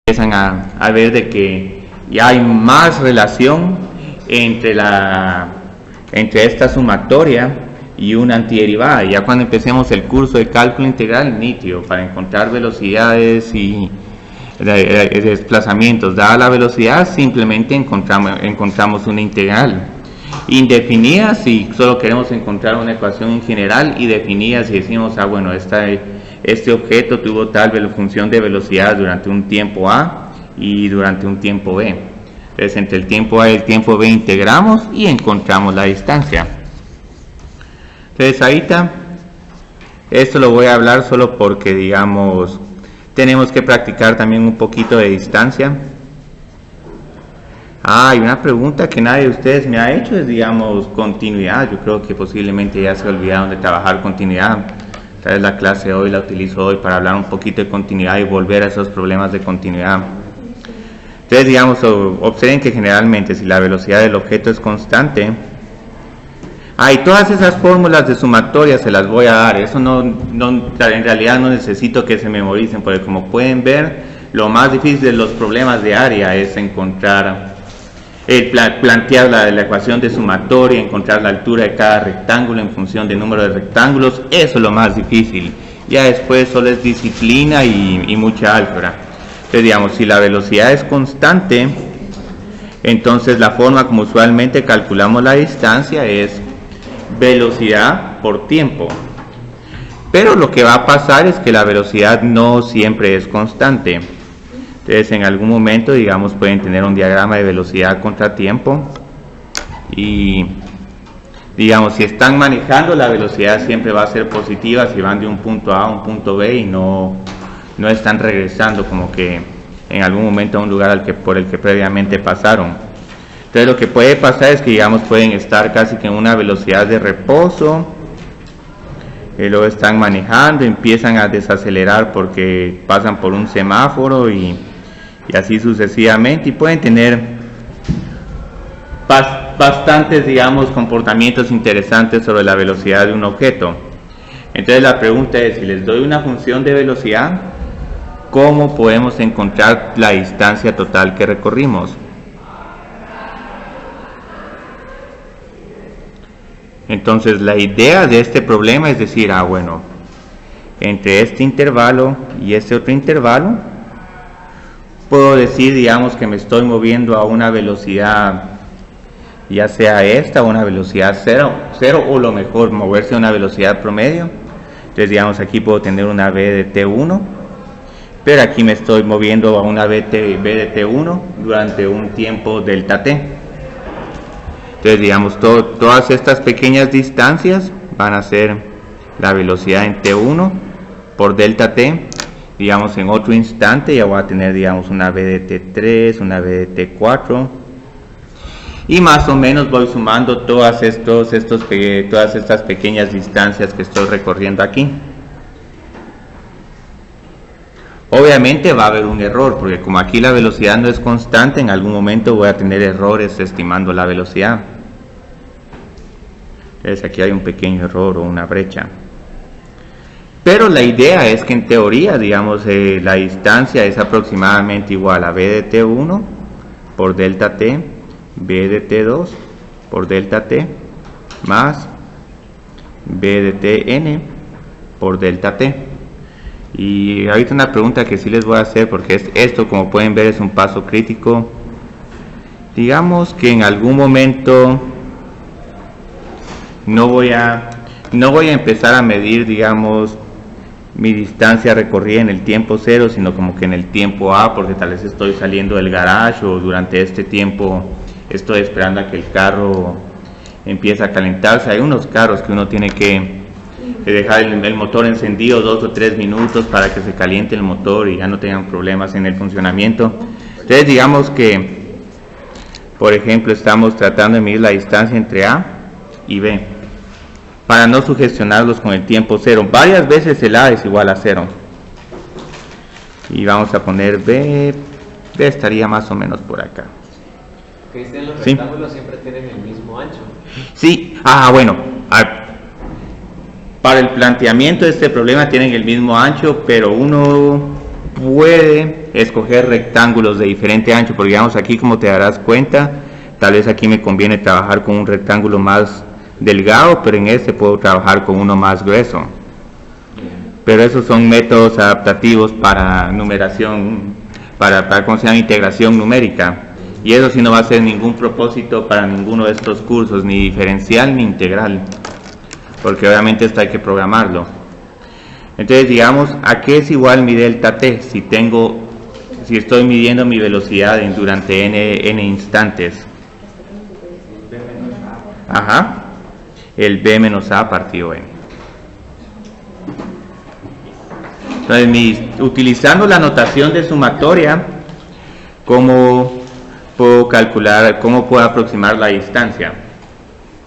empiezan a ver de que ya hay más relación entre esta sumatoria y una antiderivada. Ya cuando empecemos el curso de cálculo integral, nítido, para encontrar velocidades y desplazamientos dada la velocidad, simplemente encontramos una integral indefinida si solo queremos encontrar una ecuación en general, y definida si decimos, bueno, este objeto tuvo tal función de velocidad durante un tiempo A y durante un tiempo B. Entonces, entre el tiempo A y el tiempo B integramos y encontramos la distancia. Entonces, ahorita, esto lo voy a hablar solo porque, digamos, tenemos que practicar también un poquito de distancia. Y una pregunta que nadie de ustedes me ha hecho es, digamos, continuidad. Yo creo que posiblemente ya se olvidaron de trabajar continuidad. Tal vez la clase de hoy la utilizo hoy para hablar un poquito de continuidad y volver a esos problemas de continuidad. Entonces, digamos, observen que generalmente si la velocidad del objeto es constante, y todas esas fórmulas de sumatoria se las voy a dar. Eso en realidad no necesito que se memoricen, porque como pueden ver, lo más difícil de los problemas de área es plantear la ecuación de sumatoria, encontrar la altura de cada rectángulo en función del número de rectángulos. Eso es lo más difícil. Ya después solo es disciplina y mucha álgebra. Entonces, digamos, si la velocidad es constante, entonces la forma como usualmente calculamos la distancia es velocidad por tiempo. Pero lo que va a pasar es que la velocidad no siempre es constante. Entonces, en algún momento, digamos, pueden tener un diagrama de velocidad contra tiempo y, digamos, si están manejando, la velocidad siempre va a ser positiva si van de un punto A a un punto B y no están regresando como que en algún momento a un lugar por el que previamente pasaron. Entonces, lo que puede pasar es que, digamos, pueden estar casi que en una velocidad de reposo, y luego están manejando, empiezan a desacelerar porque pasan por un semáforo y así sucesivamente, y pueden tener bastantes, digamos, comportamientos interesantes sobre la velocidad de un objeto. Entonces, la pregunta es, si les doy una función de velocidad, ¿cómo podemos encontrar la distancia total que recorrimos? Entonces, la idea de este problema es decir, bueno, entre este intervalo y este otro intervalo, puedo decir, digamos, que me estoy moviendo a una velocidad, ya sea esta o una velocidad cero, o lo mejor, moverse a una velocidad promedio. Entonces, digamos, aquí puedo tener una v de t1, pero aquí me estoy moviendo a una v de t1 durante un tiempo delta t. Entonces, digamos, todas estas pequeñas distancias van a ser la velocidad en t1 por delta t. Digamos, en otro instante ya voy a tener, digamos, una v de t3, una v de t4, y más o menos voy sumando todas estas pequeñas distancias que estoy recorriendo aquí. Obviamente va a haber un error, porque como aquí la velocidad no es constante, en algún momento voy a tener errores estimando la velocidad. Entonces, aquí hay un pequeño error o una brecha. Pero la idea es que en teoría, digamos, la distancia es aproximadamente igual a v de t1 por delta t, v de t2 por delta t, más v de tn por delta t. Y ahorita una pregunta que sí les voy a hacer, porque esto, como pueden ver, es un paso crítico. Digamos que en algún momento no voy a empezar a medir, digamos, mi distancia recorrida en el tiempo cero, sino como que en el tiempo A, porque tal vez estoy saliendo del garage o durante este tiempo estoy esperando a que el carro empiece a calentarse. Hay unos carros que uno tiene que dejar el motor encendido 2 o 3 minutos para que se caliente el motor y ya no tengan problemas en el funcionamiento. Entonces, digamos que, por ejemplo, estamos tratando de medir la distancia entre A y B para no sugestionarlos con el tiempo cero. Varias veces el A es igual a 0 y vamos a poner B estaría más o menos por acá. Cristian, los rectángulos siempre tienen el mismo ancho. Sí, bueno, para el planteamiento de este problema tienen el mismo ancho, pero uno puede escoger rectángulos de diferente ancho, porque digamos aquí, como te darás cuenta, tal vez aquí me conviene trabajar con un rectángulo más delgado, pero en este puedo trabajar con uno más grueso. Pero esos son métodos adaptativos para numeración, para ¿cómo se llama? Integración numérica. Y eso sí no va a ser ningún propósito para ninguno de estos cursos, ni diferencial ni integral, porque obviamente esto hay que programarlo. Entonces, digamos, ¿a qué es igual mi delta t? Si estoy midiendo mi velocidad durante n instantes. Ajá, el b menos a partido n. Entonces, utilizando la notación de sumatoria, ¿cómo puedo calcular, cómo puedo aproximar la distancia?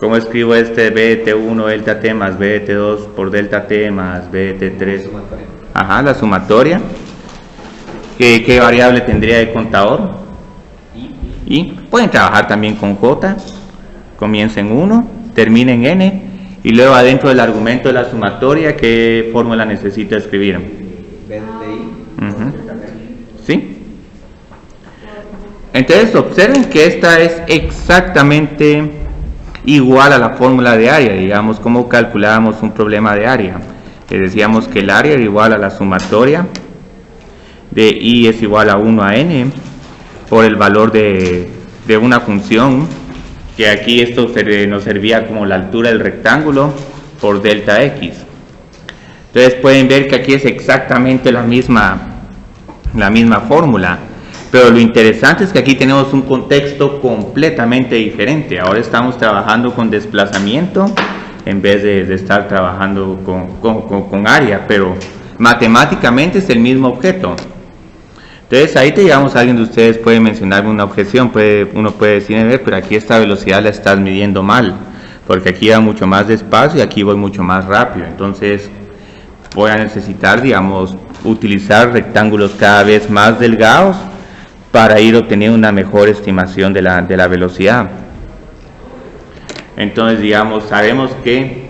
¿Cómo escribo este b de t1 delta t más b de t2 por delta t más b de t3? Ajá, la sumatoria. ¿Qué variable tendría de contador? Y pueden trabajar también con j. Comienza en 1, termina en n, y luego adentro del argumento de la sumatoria, ¿qué fórmula necesito escribir? B de ti. ¿Sí? Entonces observen que esta es exactamente igual a la fórmula de área. Digamos, cómo calculábamos un problema de área. Que decíamos que el área era igual a la sumatoria de i es igual a 1 a n por el valor de una función, que aquí esto nos servía como la altura del rectángulo por delta x. Entonces pueden ver que aquí es exactamente la misma fórmula. Pero lo interesante es que aquí tenemos un contexto completamente diferente. Ahora estamos trabajando con desplazamiento en vez de estar trabajando con área, pero matemáticamente es el mismo objeto. Entonces ahí digamos, alguien de ustedes puede mencionarme una objeción, uno puede decir, pero aquí esta velocidad la estás midiendo mal, porque aquí va mucho más despacio y aquí voy mucho más rápido. Entonces voy a necesitar, digamos, utilizar rectángulos cada vez más delgados para ir obteniendo una mejor estimación de la velocidad. Entonces, digamos, sabemos que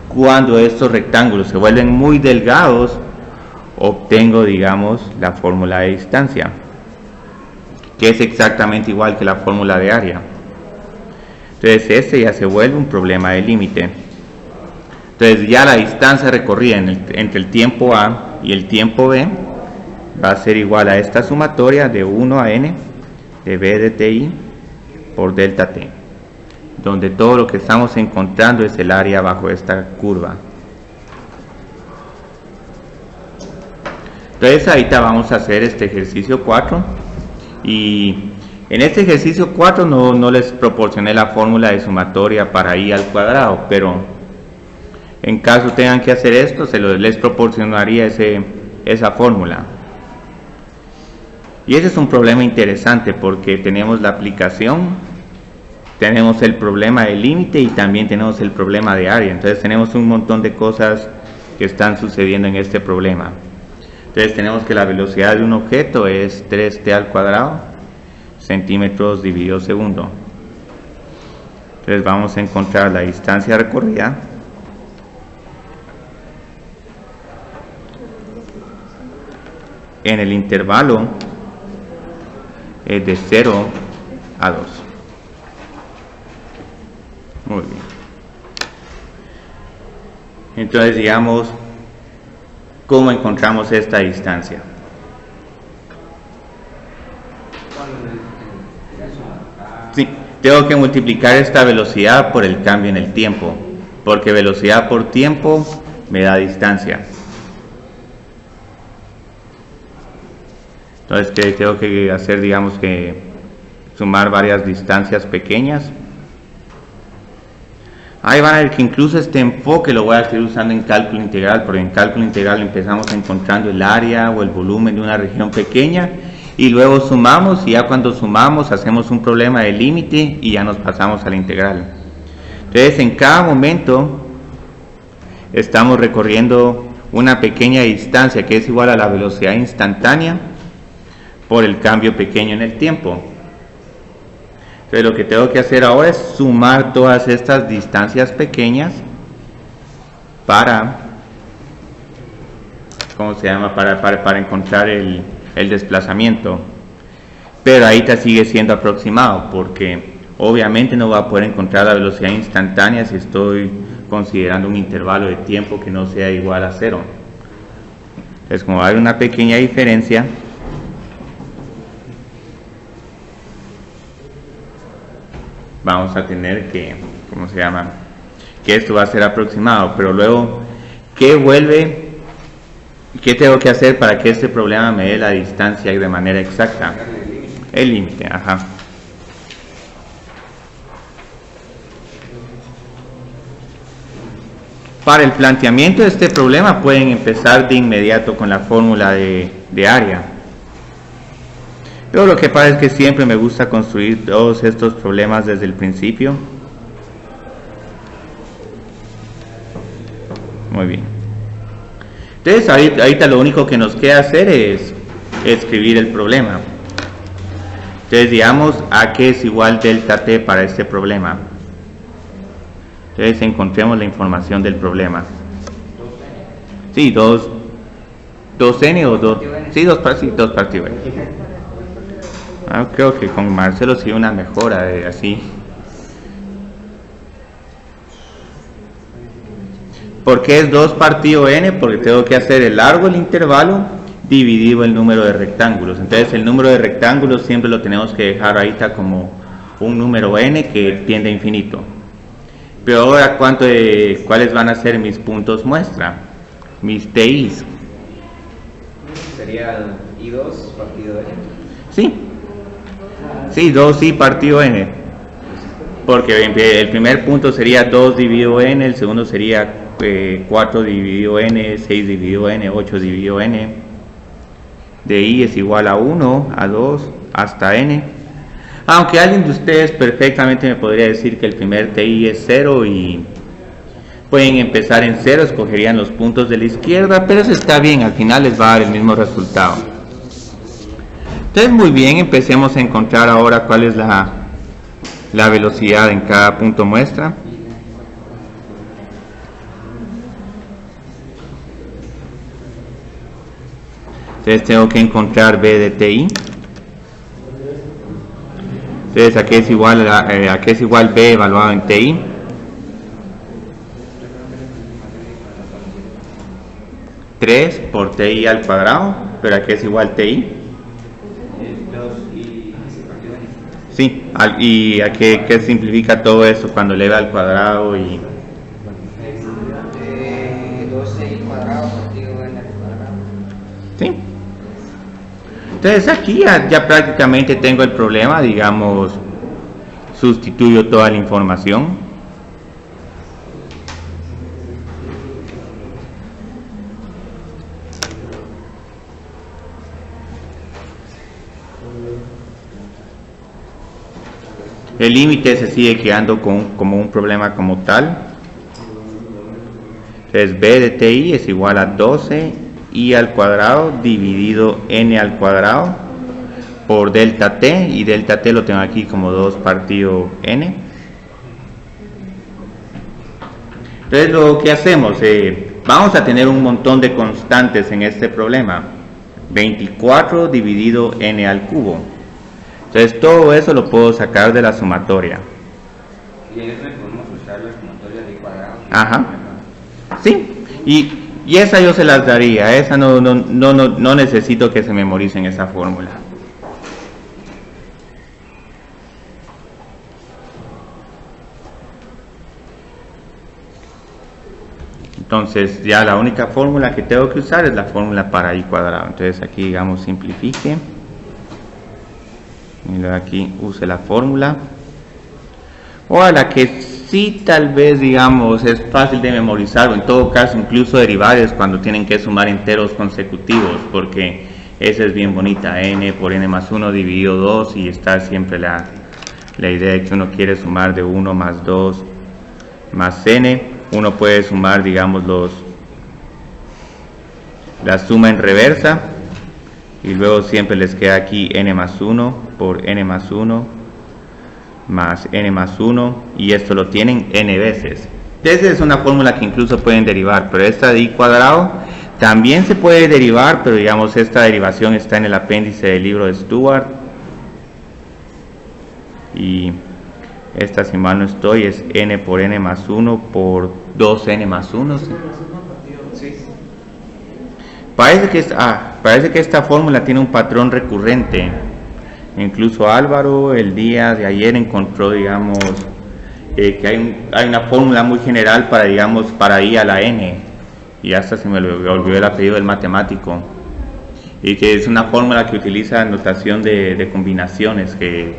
cuando estos rectángulos se vuelven muy delgados, obtengo, digamos, la fórmula de distancia, que es exactamente igual que la fórmula de área. Entonces, este ya se vuelve un problema de límite. Entonces, ya la distancia recorrida entre el tiempo A y el tiempo B va a ser igual a esta sumatoria de 1 a n de b de ti por delta t, donde todo lo que estamos encontrando es el área bajo esta curva. Entonces ahorita vamos a hacer este ejercicio 4, y en este ejercicio 4 no les proporcioné la fórmula de sumatoria para i al cuadrado, pero en caso tengan que hacer esto, les proporcionaría esa fórmula. Y ese es un problema interesante porque tenemos la aplicación, tenemos el problema de límite y también tenemos el problema de área. Entonces tenemos un montón de cosas que están sucediendo en este problema. Entonces tenemos que la velocidad de un objeto es 3t al cuadrado, centímetros dividido segundo. Entonces vamos a encontrar la distancia recorrida en el intervalo de 0 a 2. Muy bien. Entonces, digamos, ¿cómo encontramos esta distancia? Sí, tengo que multiplicar esta velocidad por el cambio en el tiempo, porque velocidad por tiempo me da distancia. Entonces, ¿qué tengo que hacer? Digamos que sumar varias distancias pequeñas. Ahí van a ver que incluso este enfoque lo voy a estar usando en cálculo integral, porque en cálculo integral empezamos encontrando el área o el volumen de una región pequeña y luego sumamos, y ya cuando sumamos hacemos un problema de límite y ya nos pasamos a la integral. Entonces, en cada momento estamos recorriendo una pequeña distancia que es igual a la velocidad instantánea por el cambio pequeño en el tiempo. Entonces lo que tengo que hacer ahora es sumar todas estas distancias pequeñas para ¿cómo se llama? Para encontrar el desplazamiento. Pero ahí te sigue siendo aproximado, porque obviamente no va a poder encontrar la velocidad instantánea si estoy considerando un intervalo de tiempo que no sea igual a 0. Entonces, como va a haber una pequeña diferencia, vamos a tener que, ¿cómo se llama? Que esto va a ser aproximado, pero luego, ¿qué tengo que hacer para que este problema me dé la distancia de manera exacta? El límite, ajá. Para el planteamiento de este problema pueden empezar de inmediato con la fórmula de área. Pero lo que pasa es que siempre me gusta construir todos estos problemas desde el principio. Muy bien. Entonces ahorita lo único que nos queda hacer es escribir el problema. Entonces digamos a qué es igual delta t para este problema. Entonces encontremos la información del problema. Sí, 2n o 2. Sí, 2 partido n. Creo que con Marcelo sí una mejora de así. ¿Por qué es 2 partido n? Porque tengo que hacer el largo del intervalo dividido el número de rectángulos. Entonces el número de rectángulos siempre lo tenemos que dejar ahorita como un número n que tiende a infinito. Pero ahora, ¿cuáles van a ser mis puntos muestra? Mis TIs. ¿Sería I2 partido n? Sí. Sí, 2i partido n. Porque el primer punto sería 2 dividido n, el segundo sería 4 dividido n, 6 dividido n, 8 dividido n. De i es igual a 1, a 2, hasta n. Aunque alguien de ustedes perfectamente me podría decir que el primer TI es 0 y pueden empezar en 0, escogerían los puntos de la izquierda, pero eso está bien, al final les va a dar el mismo resultado. Entonces muy bien, empecemos a encontrar ahora cuál es la velocidad en cada punto muestra. Entonces tengo que encontrar B de TI. Entonces ¿a qué es igual B evaluado en TI? ¿3 por TI al cuadrado? ¿Pero a qué es igual TI? Sí, ¿y a qué simplifica todo eso cuando eleva al cuadrado y...? 2i cuadrado partido n al cuadrado. Sí. Entonces aquí ya prácticamente tengo el problema, digamos, sustituyo toda la información. El límite se sigue quedando como un problema como tal. Entonces B de TI es igual a 12 i al cuadrado dividido n al cuadrado por delta t, y delta t lo tengo aquí como 2 partido n. Entonces lo que hacemos, vamos a tener un montón de constantes en este problema. 24 dividido n al cubo. Entonces todo eso lo puedo sacar de la sumatoria. Y en eso le podemos usar la sumatoria de cuadrado. Ajá. Sí. Y esa yo se las daría. Esa no necesito que se memoricen esa fórmula. Entonces ya la única fórmula que tengo que usar es la fórmula para i cuadrado. Entonces aquí digamos simplifique. Y luego aquí use la fórmula. O a la que sí tal vez digamos es fácil de memorizar, o en todo caso incluso derivar, es cuando tienen que sumar enteros consecutivos, porque esa es bien bonita, n por n más 1 dividido 2, y está siempre la idea de que uno quiere sumar de 1 más 2 más n. Uno puede sumar digamos la suma en reversa, y luego siempre les queda aquí n más 1 por n más 1 más n más 1, y esto lo tienen n veces. Esa es una fórmula que incluso pueden derivar, pero esta de i cuadrado También se puede derivar, pero digamos esta derivación está en el apéndice del libro de Stewart. Y esta, si mal no estoy, es n por n más 1 por 2n más 1. ¿Sí? Parece que esta fórmula tiene un patrón recurrente. Incluso Álvaro el día de ayer encontró, digamos, que hay una fórmula muy general para, digamos, para i a la n. Y hasta se me olvidó el apellido del matemático. Y que es una fórmula que utiliza notación de combinaciones, que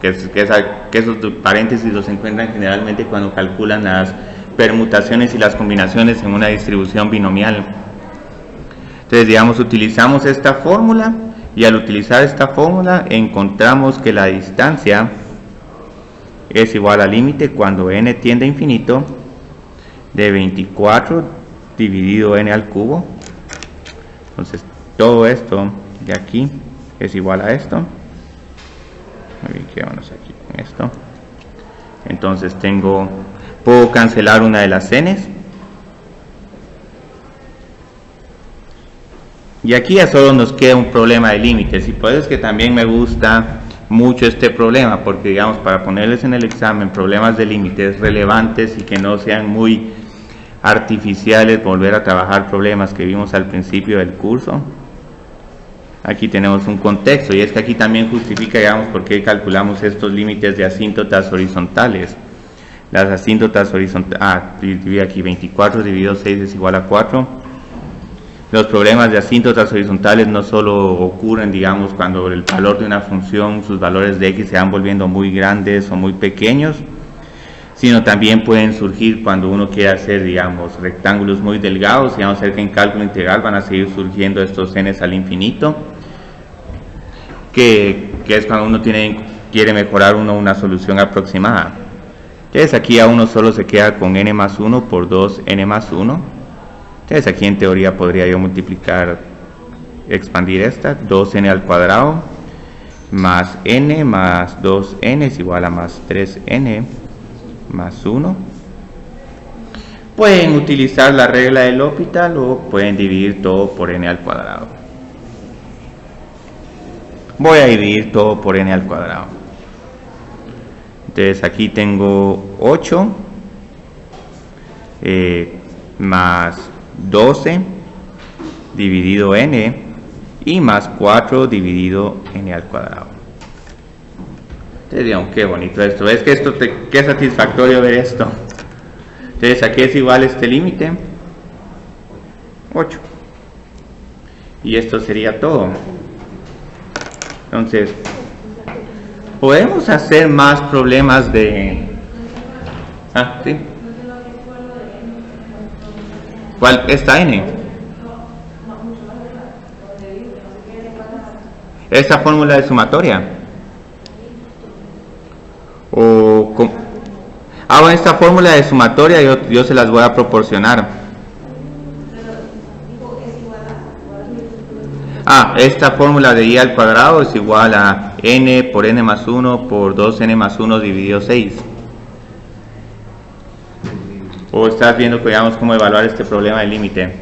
esos paréntesis los encuentran generalmente cuando calculan las permutaciones y las combinaciones en una distribución binomial. Entonces, digamos, utilizamos esta fórmula, y al utilizar esta fórmula encontramos que la distancia es igual al límite cuando n tiende a infinito de 24 dividido n al cubo. Entonces todo esto de aquí es igual a esto. Muy bien, quedémonos aquí con esto. Entonces puedo cancelar una de las n's, y aquí ya solo nos queda un problema de límites. Y por eso es que también me gusta mucho este problema, porque digamos, para ponerles en el examen problemas de límites relevantes y que no sean muy artificiales, volver a trabajar problemas que vimos al principio del curso. Aquí tenemos un contexto, y es que aquí también justifica, digamos, por qué calculamos estos límites de asíntotas horizontales. Las asíntotas horizontales, divide aquí 24 dividido 6 es igual a 4. Los problemas de asíntotas horizontales no solo ocurren, digamos, cuando el valor de una función, sus valores de x se van volviendo muy grandes o muy pequeños, sino también pueden surgir cuando uno quiere hacer, digamos, rectángulos muy delgados. Y vamos a ver que en cálculo integral van a seguir surgiendo estos n's al infinito, que es cuando uno quiere mejorar una solución aproximada. Entonces aquí a uno solo se queda con n más 1 por 2n más 1. Entonces aquí en teoría podría yo expandir esta, 2n al cuadrado más n más 2n es igual a más 3n más 1. Pueden utilizar la regla del L'Hopital o pueden dividir todo por n al cuadrado. Voy a dividir todo por n al cuadrado. Entonces aquí tengo 8 más 12 dividido n y más 4 dividido n al cuadrado. Entonces, digamos, qué bonito esto. Es que qué satisfactorio ver esto. Entonces aquí es igual este límite 8, y esto sería todo. Entonces podemos hacer más problemas de ¿sí? ¿Cuál? Esta n. Esta fórmula de sumatoria. Bueno, esta fórmula de sumatoria yo se las voy a proporcionar. Esta fórmula de i al cuadrado es igual a n por n más 1 por 2n más 1 dividido 6. O estás viendo que veamos cómo evaluar este problema de límite.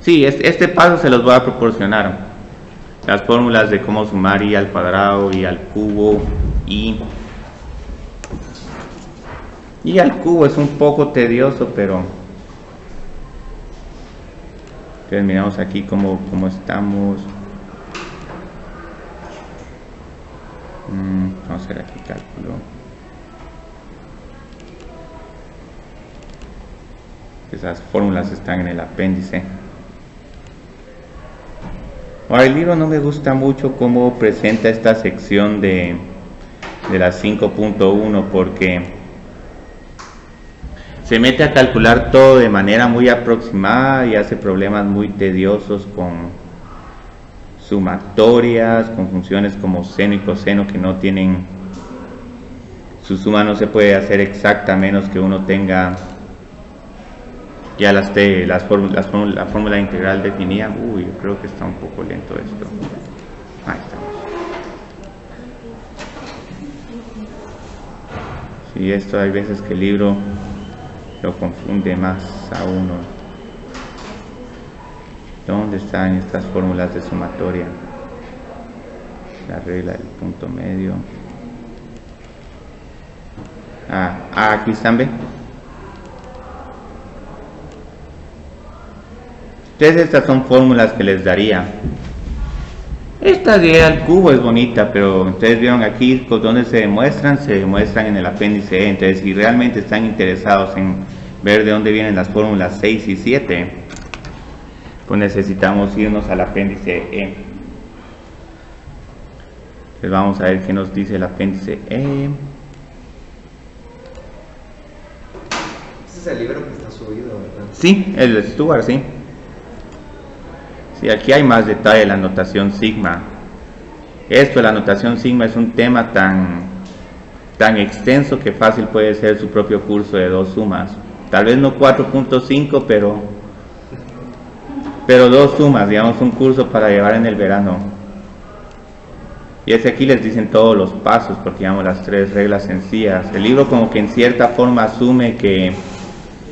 Sí, este paso se los voy a proporcionar. Las fórmulas de cómo sumar i al cuadrado, i al cubo, i al cubo es un poco tedioso, pero entonces miramos aquí cómo estamos. Vamos a hacer aquí cálculo. Esas fórmulas están en el apéndice. Ahora, el libro no me gusta mucho cómo presenta esta sección de la 5.1, porque se mete a calcular todo de manera muy aproximada y hace problemas muy tediosos con sumatorias, con funciones como seno y coseno que no tienen, su suma no se puede hacer exacta a menos que uno tenga ya la fórmula integral definida. Yo creo que está un poco lento esto. Ahí estamos. Y esto hay veces que el libro lo confunde más a uno. ¿Dónde están estas fórmulas de sumatoria? La regla del punto medio. Aquí están, ¿ve? Entonces estas son fórmulas que les daría. Esta de al cubo es bonita, pero ustedes vieron aquí donde se demuestran en el apéndice E. Entonces, si realmente están interesados en ver de dónde vienen las fórmulas 6 y 7, pues necesitamos irnos al apéndice E. Entonces vamos a ver qué nos dice el apéndice E. Ese es el libro que está subido, ¿verdad? Sí, el Stuart, sí. Sí, aquí hay más detalle de la notación sigma. Esto, la notación sigma, es un tema tan extenso que fácil puede ser su propio curso de 2 sumas. Tal vez no 4.5, pero 2 sumas, digamos, un curso para llevar en el verano. Y es que aquí les dicen todos los pasos, porque digamos las 3 reglas sencillas. El libro como que en cierta forma asume que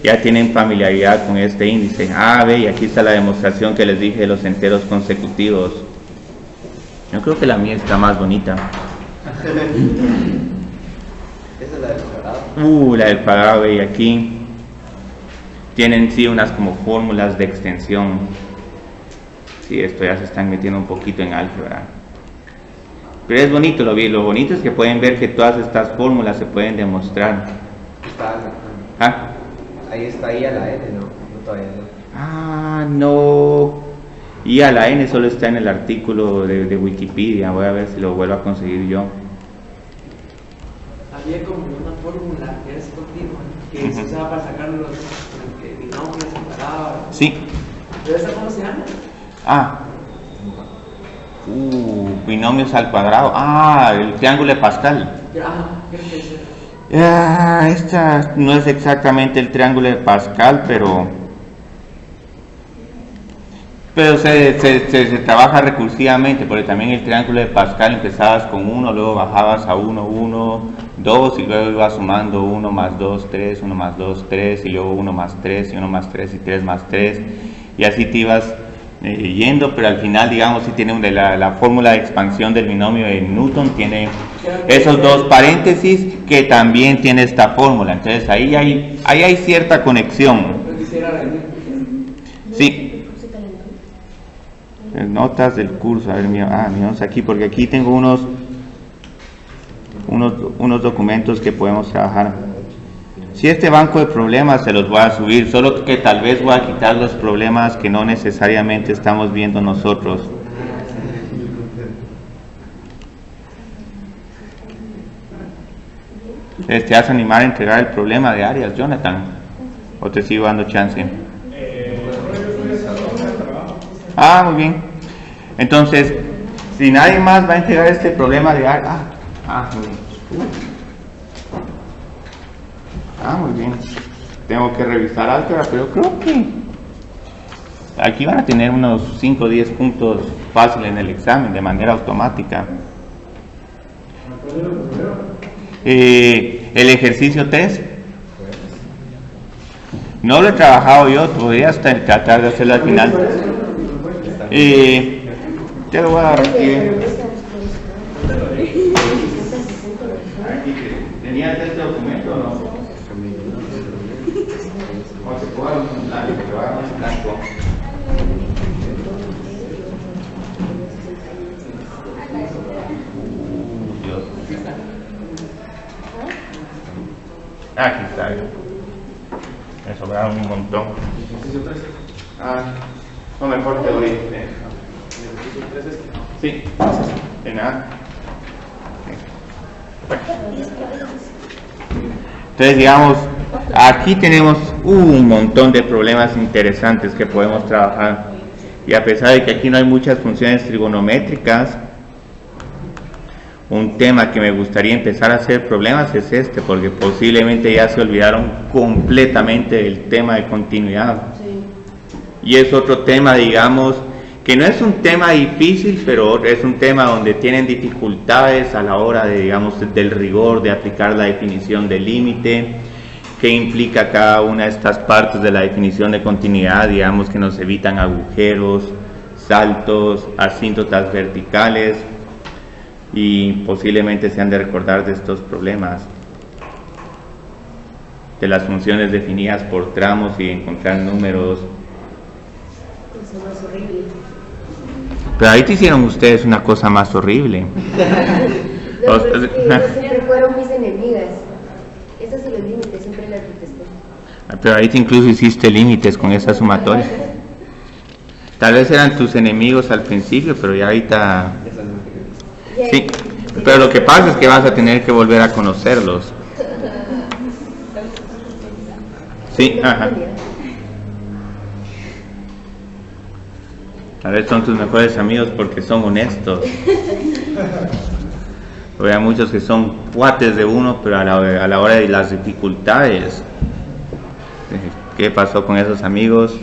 ya tienen familiaridad con este índice. Ve, y aquí está la demostración que les dije de los enteros consecutivos. Yo creo que la mía está más bonita. Esa es la del cuadrado. La del cuadrado, y aquí tienen sí unas como fórmulas de extensión. Sí, esto ya se están metiendo un poquito en álgebra. Pero es bonito, lo bonito es que pueden ver que todas estas fórmulas se pueden demostrar. Ahí está I a la N, ¿no? Todavía no. No. I a la N solo está en el artículo de Wikipedia. Voy a ver si lo vuelvo a conseguir yo. Había como una fórmula que es continua, que se usaba para sacar los binomios separados. Sí. ¿Pero esa cómo se llama? Binomios al cuadrado. El triángulo de Pascal. Creo que es. Esta no es exactamente el triángulo de Pascal, pero se trabaja recursivamente, porque también el triángulo de Pascal empezabas con 1, luego bajabas a 1, 1, 2, y luego ibas sumando 1 más 2, 3, 1 más 2, 3, y luego 1 más 3, y 1 más 3, y 3 más 3, y así te ibas yendo, pero al final, digamos, si tiene la fórmula de expansión del binomio de Newton, tiene esos 2 paréntesis que también tiene esta fórmula. Entonces ahí hay cierta conexión. Sí. Notas del curso, a ver, miramos aquí, porque aquí tengo unos documentos que podemos trabajar. Si este banco de problemas se los voy a subir, solo que tal vez voy a quitar los problemas que no necesariamente estamos viendo nosotros. ¿Te vas a animar a entregar el problema de Arias, Jonathan? ¿O te sigo dando chance? Muy bien. Entonces, si nadie más va a entregar este problema de Arias... muy bien. Muy bien. Tengo que revisar álgebra, pero creo que aquí van a tener unos 5 o 10 puntos fáciles en el examen de manera automática. El ejercicio 3 no lo he trabajado yo, podría hasta tratar de hacerlo al final. Te lo voy a dar aquí. ¿Tenías este documento o no? ¿O se puede dar un blanco? Que va a dar un blanco. Dios. Aquí está. Me sobraron un montón. No, mejor te doy. Sí, de nada. Entonces, digamos, aquí tenemos un montón de problemas interesantes que podemos trabajar, y a pesar de que aquí no hay muchas funciones trigonométricas, un tema que me gustaría empezar a hacer problemas es este, porque posiblemente ya se olvidaron completamente del tema de continuidad. Sí. Y es otro tema, digamos, que no es un tema difícil, pero es un tema donde tienen dificultades a la hora de, digamos, del rigor de aplicar la definición del límite, que implica cada una de estas partes de la definición de continuidad, digamos, que nos evitan agujeros, saltos, asíntotas verticales, y posiblemente se han de recordar de estos problemas de las funciones definidas por tramos y encontrar números. Eso no es horrible. Pero ahí te hicieron ustedes una cosa más horrible. No, pero es que esas siempre fueron mis enemigas. Esas y los límites siempre las detesté. Pero ahí te incluso hiciste límites con esas sumatorias. Tal vez eran tus enemigos al principio, pero ya ahorita... Sí, pero lo que pasa es que vas a tener que volver a conocerlos. Sí, ajá. A ver, son tus mejores amigos porque son honestos. Hay muchos que son cuates de uno, pero a la hora de las dificultades, ¿qué pasó con esos amigos?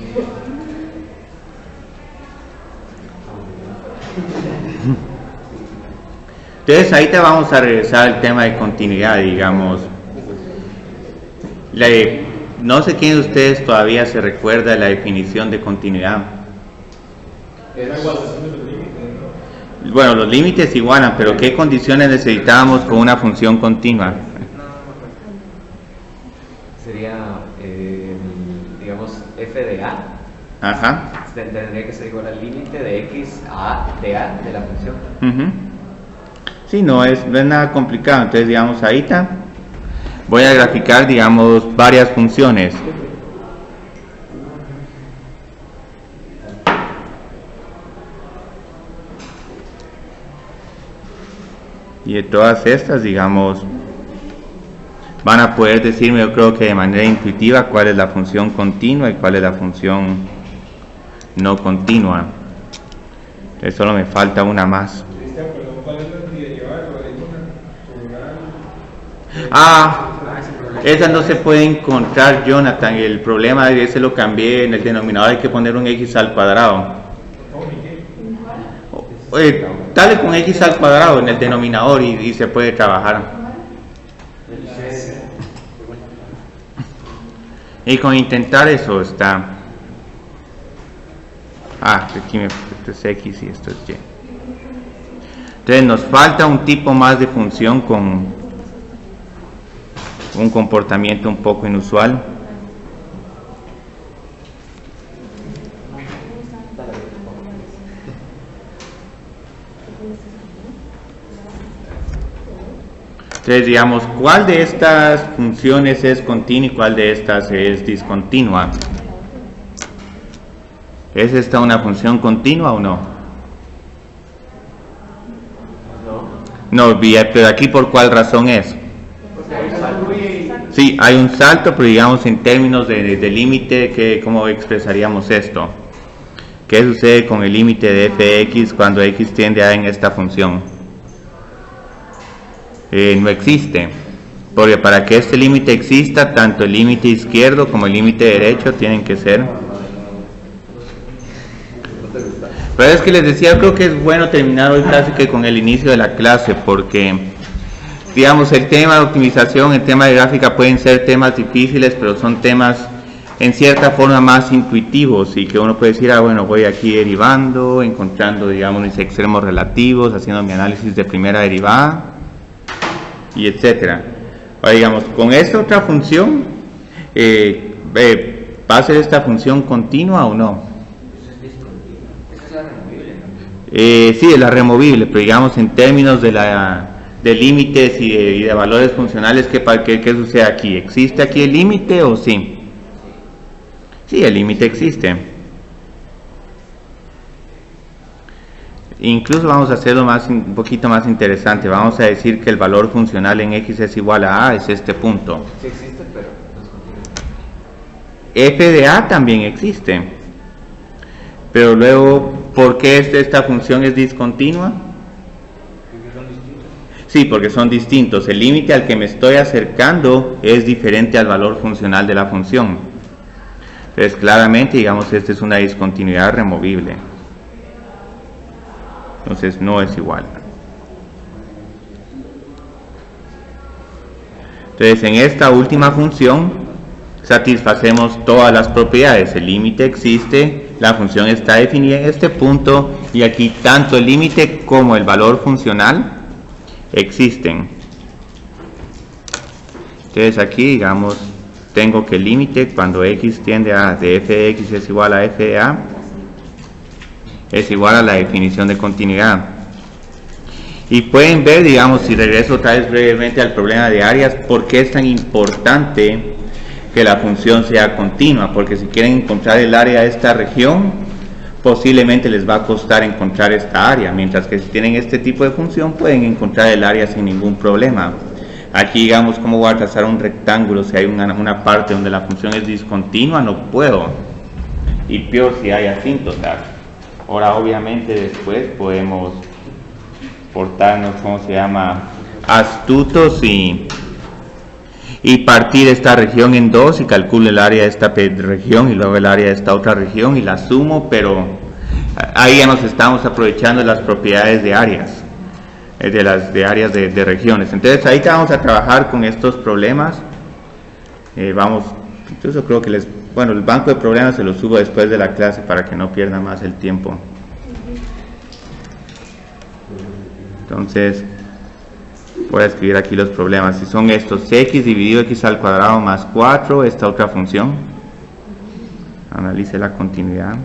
Entonces ahí te vamos a regresar al tema de continuidad, digamos. No sé quién de ustedes todavía se recuerda de la definición de continuidad. Era igualación de los límites, ¿no? Bueno, los límites igualan, pero ¿qué condiciones necesitábamos con una función continua? Sería, digamos, f de a. Ajá. Tendría que ser igual al límite de x de a de la función. Sí, no es nada complicado. Entonces, digamos, ahí está. Voy a graficar, digamos, varias funciones. Y de todas estas, digamos, van a poder decirme, yo creo que de manera intuitiva, cuál es la función continua y cuál es la función no continua. Entonces solo me falta una más. Esa no se puede encontrar, Jonathan. El problema es que lo cambié en el denominador, hay que poner un x al cuadrado. Dale con x al cuadrado en el denominador y se puede trabajar. Y con intentar eso está. Aquí esto es x y esto es y. Entonces nos falta un tipo más de función con un comportamiento un poco inusual. Entonces, digamos, ¿cuál de estas funciones es continua y cuál de estas es discontinua? ¿Es esta una función continua o no? No, pero aquí ¿por cuál razón es? Sí, hay un salto, pero digamos en términos de límite, ¿cómo expresaríamos esto? ¿Qué sucede con el límite de fx cuando x tiende a en esta función? No existe, porque para que este límite exista, tanto el límite izquierdo como el límite derecho tienen que ser. Pero es que les decía, creo que es bueno terminar hoy casi que con el inicio de la clase, porque digamos el tema de optimización, el tema de gráfica pueden ser temas difíciles, pero son temas en cierta forma más intuitivos y que uno puede decir, bueno, voy aquí derivando, encontrando, digamos, mis extremos relativos, haciendo mi análisis de primera derivada y etcétera. Ahora, digamos, con esta otra función, ¿va a ser esta función continua o no? Esa es la removible, ¿no? Sí, es la removible, pero digamos en términos de límites y de valores funcionales, ¿qué sucede aquí? ¿Existe aquí el límite o sí? Sí, el límite existe. Incluso vamos a hacerlo un poquito más interesante. Vamos a decir que el valor funcional en x es igual a es este punto. Sí existe, pero no es continua. F de a también existe. Pero luego, ¿por qué esta función es discontinua? Porque son distintos. Sí, porque son distintos. El límite al que me estoy acercando es diferente al valor funcional de la función. Entonces, claramente, digamos, esta es una discontinuidad removible. Entonces no es igual. Entonces en esta última función satisfacemos todas las propiedades. El límite existe, la función está definida en este punto y aquí tanto el límite como el valor funcional existen. Entonces aquí digamos tengo que el límite cuando x tiende a de f de x es igual a f de a es igual a la definición de continuidad. Y pueden ver, digamos, si regreso otra vez brevemente al problema de áreas, por qué es tan importante que la función sea continua, porque si quieren encontrar el área de esta región, posiblemente les va a costar encontrar esta área, mientras que si tienen este tipo de función pueden encontrar el área sin ningún problema. Aquí digamos cómo voy a trazar un rectángulo si hay una parte donde la función es discontinua, no puedo, y peor si hay asíntotas. Ahora obviamente después podemos portarnos, ¿cómo se llama?, astutos y partir esta región en dos y calculo el área de esta región y luego el área de esta otra región y la sumo, pero ahí ya nos estamos aprovechando de las propiedades de áreas, de áreas de regiones. Entonces ahí vamos a trabajar con estos problemas. Incluso creo que el banco de problemas se lo subo después de la clase para que no pierda más el tiempo. Entonces voy a escribir aquí los problemas. Si son estos, x dividido x al cuadrado más 4, esta otra función, analice la continuidad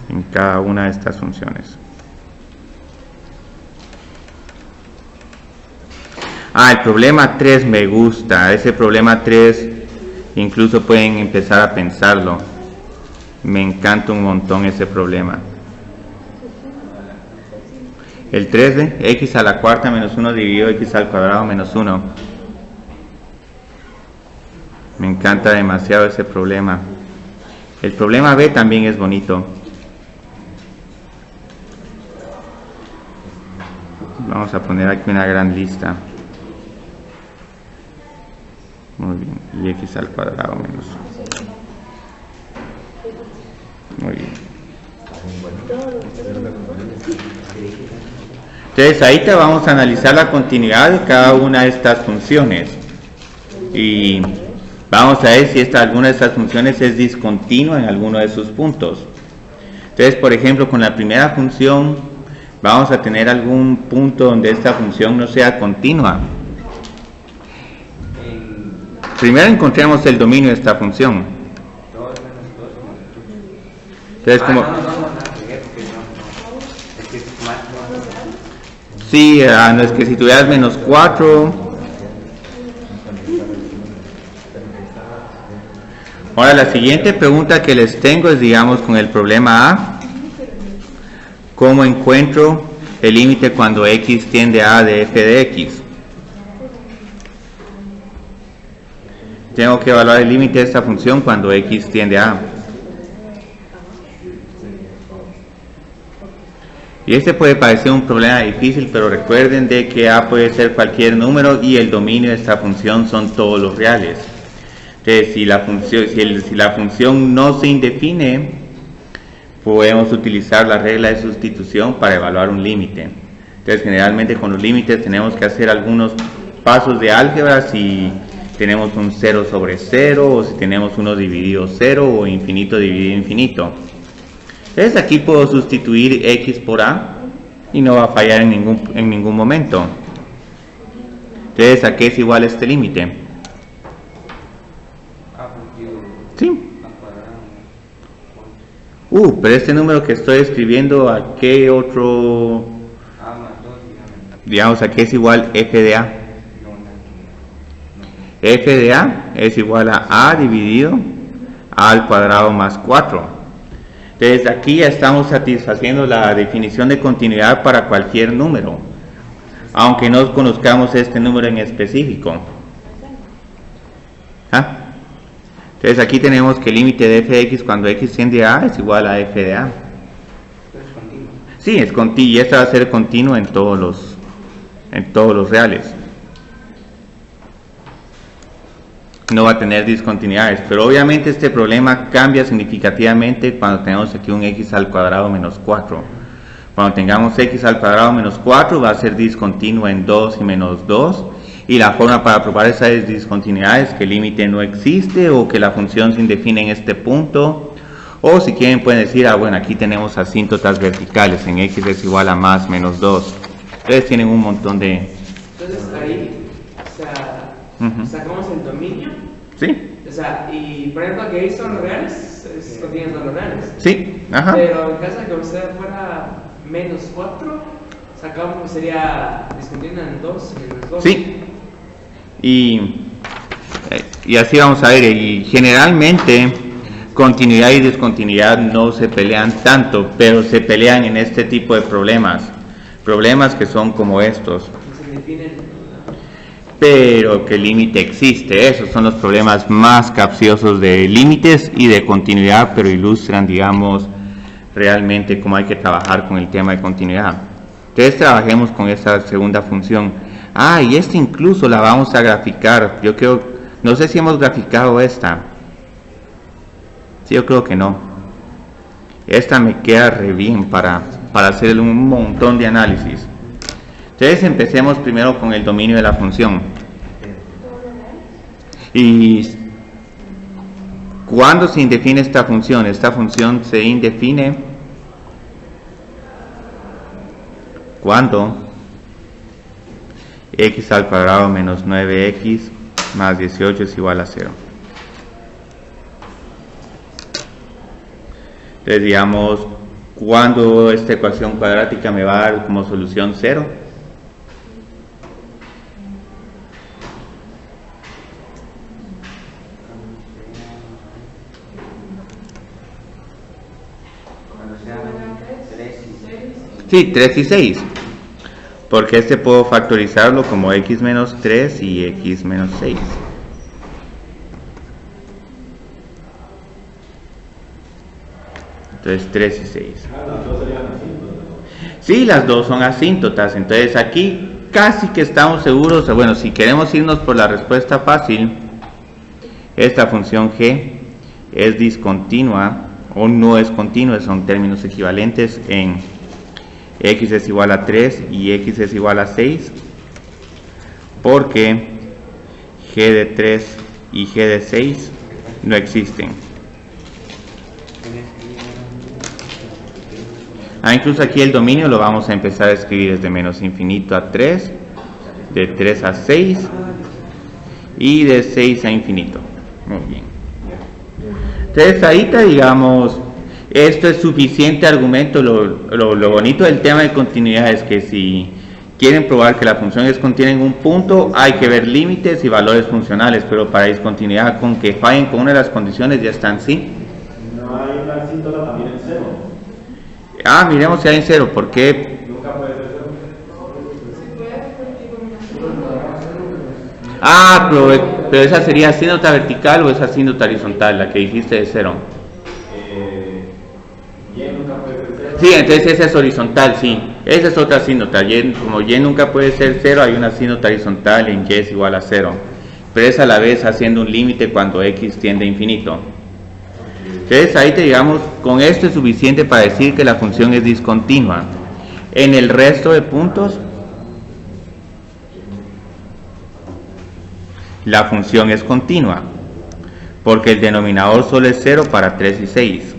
en cada una de estas funciones. El problema 3 me gusta. Ese problema 3 incluso pueden empezar a pensarlo. Me encanta un montón ese problema. El 3 de x a la cuarta menos 1 dividido x al cuadrado menos 1. Me encanta demasiado ese problema. El problema B también es bonito. Vamos a poner aquí una gran lista. Muy bien. Y x al cuadrado menos 1. Muy bien. Entonces ahí te vamos a analizar la continuidad de cada una de estas funciones y vamos a ver si alguna de estas funciones es discontinua en alguno de sus puntos. Entonces, por ejemplo, con la primera función vamos a tener algún punto donde esta función no sea continua. Primero encontremos el dominio de esta función. Entonces, como sí, no es que si tuvieras menos 4. Ahora la siguiente pregunta que les tengo es, digamos, con el problema A. ¿Cómo encuentro el límite cuando x tiende a de f de x? Tengo que evaluar el límite de esta función cuando x tiende a. Y este puede parecer un problema difícil, pero recuerden de que A puede ser cualquier número y el dominio de esta función son todos los reales. Entonces, si la función no se indefine, podemos utilizar la regla de sustitución para evaluar un límite. Entonces, generalmente con los límites tenemos que hacer algunos pasos de álgebra si tenemos un 0 sobre 0, o si tenemos 1 dividido 0, o infinito dividido infinito. Entonces aquí puedo sustituir x por a y no va a fallar en ningún momento. Entonces, ¿a qué es igual este límite? Sí. Pero este número que estoy escribiendo, ¿a qué otro? Digamos, ¿a qué es igual f de a? F de a es igual a dividido a al cuadrado más 4. Entonces aquí ya estamos satisfaciendo la definición de continuidad para cualquier número, aunque no conozcamos este número en específico. Entonces aquí tenemos que el límite de f de x cuando x tiende a es igual a f de a. Sí, es continuo, y esta va a ser continuo en todos los reales. No va a tener discontinuidades, pero obviamente este problema cambia significativamente cuando tenemos aquí un x al cuadrado menos 4. Cuando tengamos x al cuadrado menos 4 va a ser discontinua en 2 y menos 2. Y la forma para probar esa discontinuidad es que el límite no existe o que la función se indefine en este punto. O si quieren pueden decir, bueno, aquí tenemos asíntotas verticales, en x es igual a más menos 2. Entonces tienen un montón de... Entonces ahí, o sea, sacamos el dominio. Sí. O sea, y por ejemplo que ahí son los reales, contienen los reales. Sí, ajá. Pero en caso de que usted fuera menos 4, sacamos, sería discontinua en 2 y menos 2. Sí. Y así vamos a ver, y generalmente continuidad y discontinuidad no se pelean tanto, pero se pelean en este tipo de problemas que son como estos, pero que el límite existe. Esos son los problemas más capciosos de límites y de continuidad, pero ilustran, digamos, realmente cómo hay que trabajar con el tema de continuidad. Entonces trabajemos con esta segunda función. Y esta incluso la vamos a graficar. Yo creo, no sé si hemos graficado esta. Sí, yo creo que no. Esta me queda re bien para hacer un montón de análisis. Entonces empecemos primero con el dominio de la función. Y ¿cuándo se indefine esta función? Esta función se indefine cuando x al cuadrado menos 9x más 18 es igual a 0. Entonces digamos, ¿cuándo esta ecuación cuadrática me va a dar como solución 0? Sí, 3 y 6. Porque este puedo factorizarlo como x menos 3 y x menos 6. Entonces 3 y 6. Sí, las dos son asíntotas. Entonces aquí casi que estamos seguros. Bueno, si queremos irnos por la respuesta fácil, esta función g es discontinua o no es continua, son términos equivalentes en x es igual a 3 y x es igual a 6, porque g de 3 y g de 6 no existen. Incluso aquí el dominio lo vamos a empezar a escribir desde menos infinito a 3, de 3 a 6 y de 6 a infinito. Muy bien. Entonces ahorita digamos, esto es suficiente argumento. Lo bonito del tema de continuidad es que si quieren probar que la función es continua en un punto, hay que ver límites y valores funcionales, pero para discontinuidad con que fallen con una de las condiciones ya están, ¿sí? No hay una asíntota también en 0. Miremos si hay en 0, ¿por qué? Nunca puede ser 0. Pero esa sería asíntota vertical o esa asíntota horizontal, la que dijiste de 0. Sí, entonces esa es horizontal, sí. Esa es otra asíntota. Como y nunca puede ser 0, hay una asíntota horizontal en y es igual a 0. Pero es a la vez haciendo un límite cuando x tiende a infinito. Entonces ahí te digamos, con esto es suficiente para decir que la función es discontinua. En el resto de puntos, la función es continua, porque el denominador solo es 0 para 3 y 6.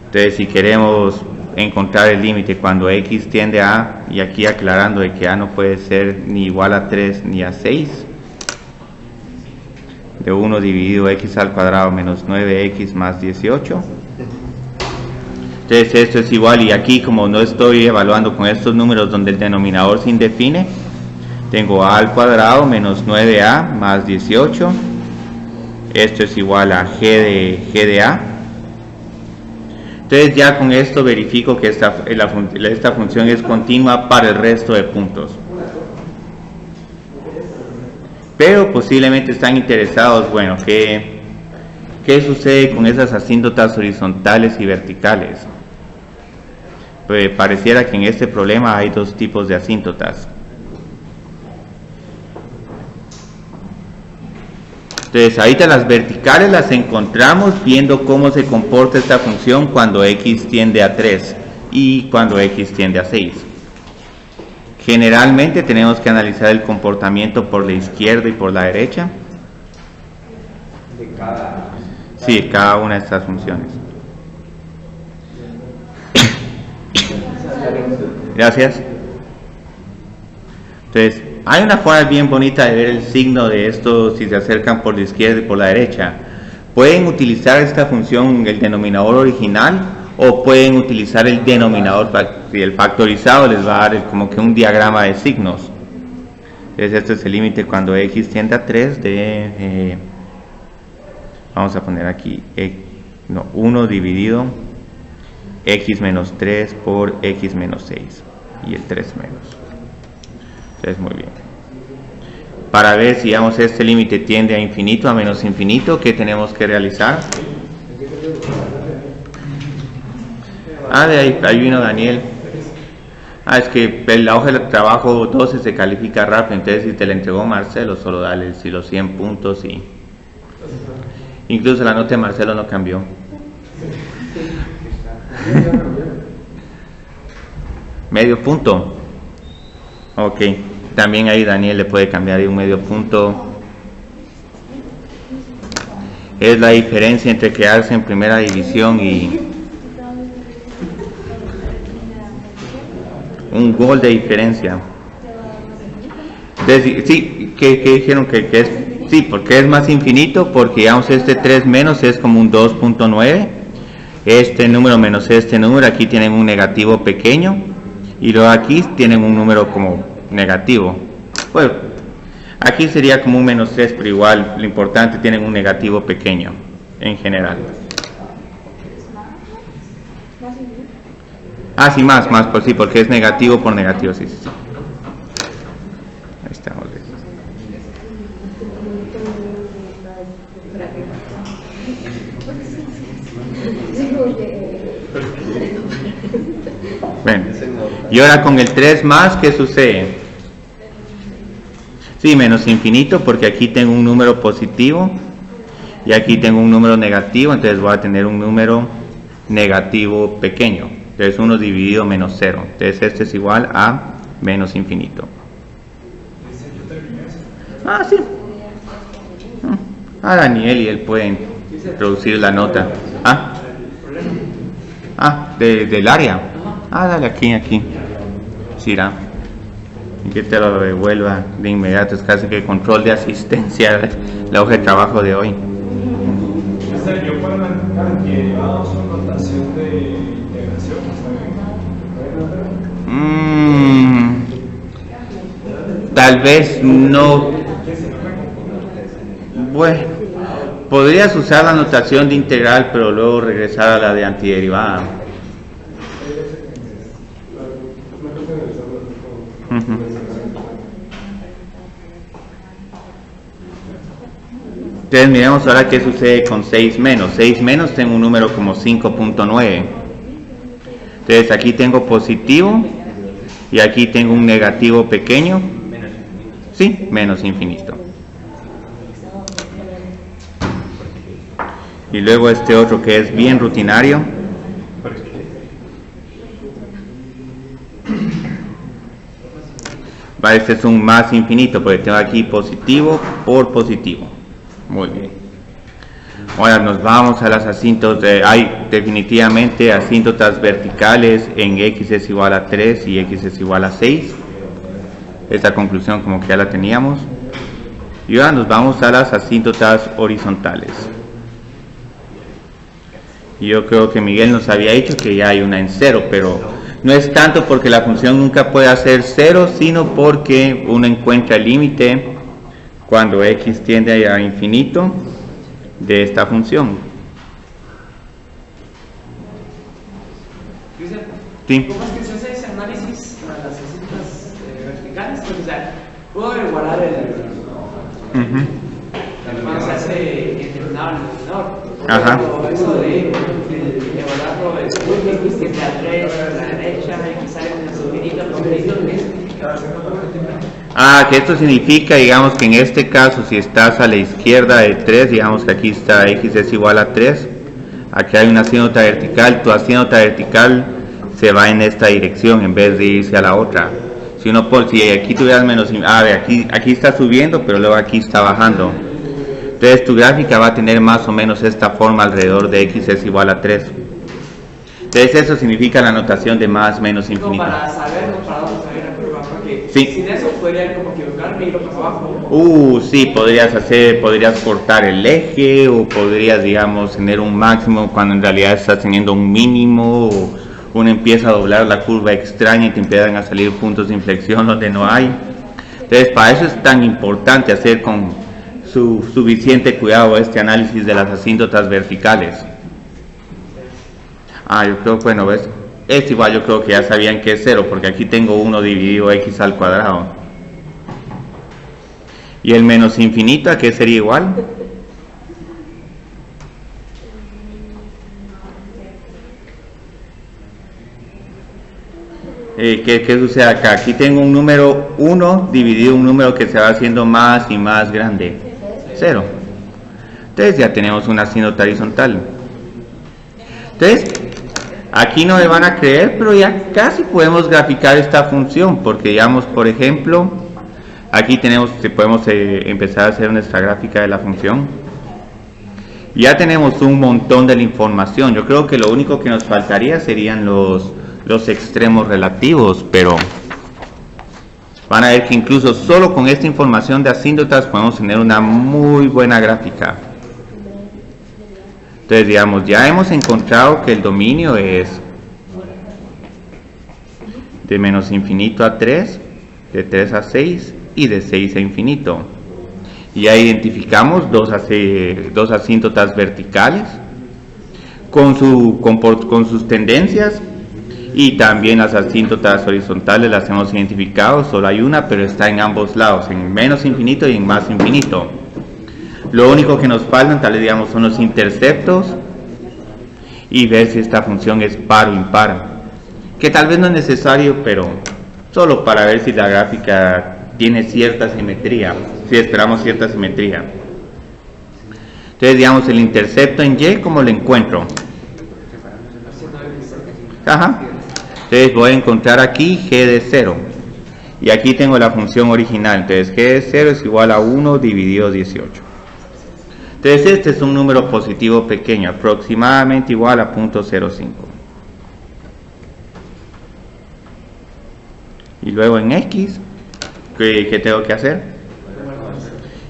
Entonces si queremos encontrar el límite cuando x tiende a a, y aquí aclarando de que a no puede ser ni igual a 3 ni a 6, de 1 dividido x al cuadrado menos 9x más 18. Entonces esto es igual, y aquí como no estoy evaluando con estos números donde el denominador se indefine, tengo a al cuadrado menos 9a más 18. Esto es igual a g de a. Entonces ya con esto verifico que esta función es continua para el resto de puntos. Pero posiblemente están interesados, bueno, ¿qué sucede con esas asíntotas horizontales y verticales? Pues pareciera que en este problema hay dos tipos de asíntotas. Entonces ahorita las verticales las encontramos viendo cómo se comporta esta función cuando x tiende a 3. y cuando x tiende a 6. Generalmente tenemos que analizar el comportamiento por la izquierda y por la derecha. Sí, cada una de estas funciones. Gracias. Entonces, hay una forma bien bonita de ver el signo de esto si se acercan por la izquierda y por la derecha. Pueden utilizar esta función, el denominador original, o pueden utilizar el denominador, y el factorizado les va a dar como que un diagrama de signos. Entonces, este es el límite cuando x tiende a 3 de, vamos a poner aquí, 1 dividido x menos 3 por x menos 6, y el 3 menos. Entonces, muy bien. Para ver si digamos este límite tiende a infinito, a menos infinito, ¿qué tenemos que realizar? De ahí vino Daniel. Es que la hoja de trabajo 12 se califica rápido, entonces si te la entregó Marcelo, solo dale los 100 puntos y... Incluso la nota de Marcelo no cambió. Medio punto. Ok. También ahí Daniel le puede cambiar un medio punto. Es la diferencia entre quedarse en primera división y un gol de diferencia. Entonces, sí, ¿qué dijeron que es? Sí, porque es más infinito, porque digamos este 3 menos es como un 2.9. Este número menos este número, aquí tienen un negativo pequeño. Y luego aquí tienen un número como negativo. Bueno, aquí sería como un menos 3, pero igual lo importante, tienen un negativo pequeño en general. Sí, más, pues sí, porque es negativo por negativo, sí. Ahí estamos. Bueno, y ahora con el 3 más, ¿qué sucede? Sí, menos infinito, porque aquí tengo un número positivo y aquí tengo un número negativo, entonces voy a tener un número negativo pequeño. Entonces 1 dividido menos 0. Entonces este es igual a menos infinito. Sí. Daniel y él pueden producir la nota. Del área. Dale aquí. Sira. Y que te lo devuelva de inmediato. Es casi que control de asistencia la hoja de trabajo de hoy. Yo para la derivados o notación de integración, tal vez no. Bueno, podrías usar la notación de integral, pero luego regresar a la de antiderivada. Entonces miremos ahora qué sucede con 6 menos. 6 menos tengo un número como 5.9. Entonces aquí tengo positivo y aquí tengo un negativo pequeño. Sí, menos infinito. Y luego este otro que es bien rutinario. Este es un más infinito porque tengo aquí positivo por positivo. Muy bien. Ahora nos vamos a las asíntotas. Hay definitivamente asíntotas verticales en x es igual a 3 y x es igual a 6. Esta conclusión como que ya la teníamos. Y ahora nos vamos a las asíntotas horizontales. Y yo creo que Miguel nos había dicho que ya hay una en 0, pero no es tanto porque la función nunca puede hacer 0, sino porque uno encuentra el límite cuando x tiende a infinito de esta función. Sí. ¿Cómo es que se hace ese análisis para las asíntotas verticales? Porque, o sea, puedo igualar cuando se hace determinado el menor. Pero eso de evaluarlo es x tiende a 3 a la derecha, x sale con el infinito, ¿qué significa? Que esto significa, digamos que en este caso, si estás a la izquierda de 3, digamos que aquí está x es igual a 3, aquí hay una asíntota vertical, tu asíntota vertical se va en esta dirección en vez de irse a la otra. Si uno si aquí tuvieras menos, aquí está subiendo, pero luego aquí está bajando. Entonces tu gráfica va a tener más o menos esta forma alrededor de x es igual a 3. Entonces eso significa la notación de más menos infinito. Para saber para dónde salir la curva, porque sí. Sin eso podría como equivocarme y irlo para abajo. Sí, podrías cortar el eje, o podrías, digamos, tener un máximo cuando en realidad estás teniendo un mínimo, o uno empieza a doblar la curva extraña y te empiezan a salir puntos de inflexión donde no hay. Entonces para eso es tan importante hacer con suficiente cuidado este análisis de las asíntotas verticales. Yo creo, bueno, ves, es igual, yo creo que ya sabían que es 0, porque aquí tengo 1 dividido x al cuadrado. ¿Y el menos infinito a qué sería igual? ¿Qué sucede acá? Aquí tengo un número 1 dividido un número que se va haciendo más y más grande, 0. Entonces ya tenemos una asíntota horizontal. Entonces, aquí no me van a creer, pero ya casi podemos graficar esta función, porque digamos, por ejemplo, aquí podemos empezar a hacer nuestra gráfica de la función. Ya tenemos un montón de la información. Yo creo que lo único que nos faltaría serían los extremos relativos, pero van a ver que incluso solo con esta información de asíntotas podemos tener una muy buena gráfica. Entonces, digamos, ya hemos encontrado que el dominio es de menos infinito a 3, de 3 a 6 y de 6 a infinito. Y ya identificamos dos asíntotas verticales con sus tendencias, y también las asíntotas horizontales las hemos identificado. Solo hay una, pero está en ambos lados, en menos infinito y en más infinito. Lo único que nos faltan, tal vez digamos, son los interceptos y ver si esta función es par o impar, que tal vez no es necesario, pero solo para ver si la gráfica tiene cierta simetría, si esperamos cierta simetría. Entonces, digamos, el intercepto en y, ¿cómo lo encuentro? Entonces voy a encontrar aquí g de 0, y aquí tengo la función original. Entonces g de 0 es igual a 1 dividido 18. Entonces este es un número positivo pequeño, aproximadamente igual a 0.05. Y luego en x, ¿qué tengo que hacer?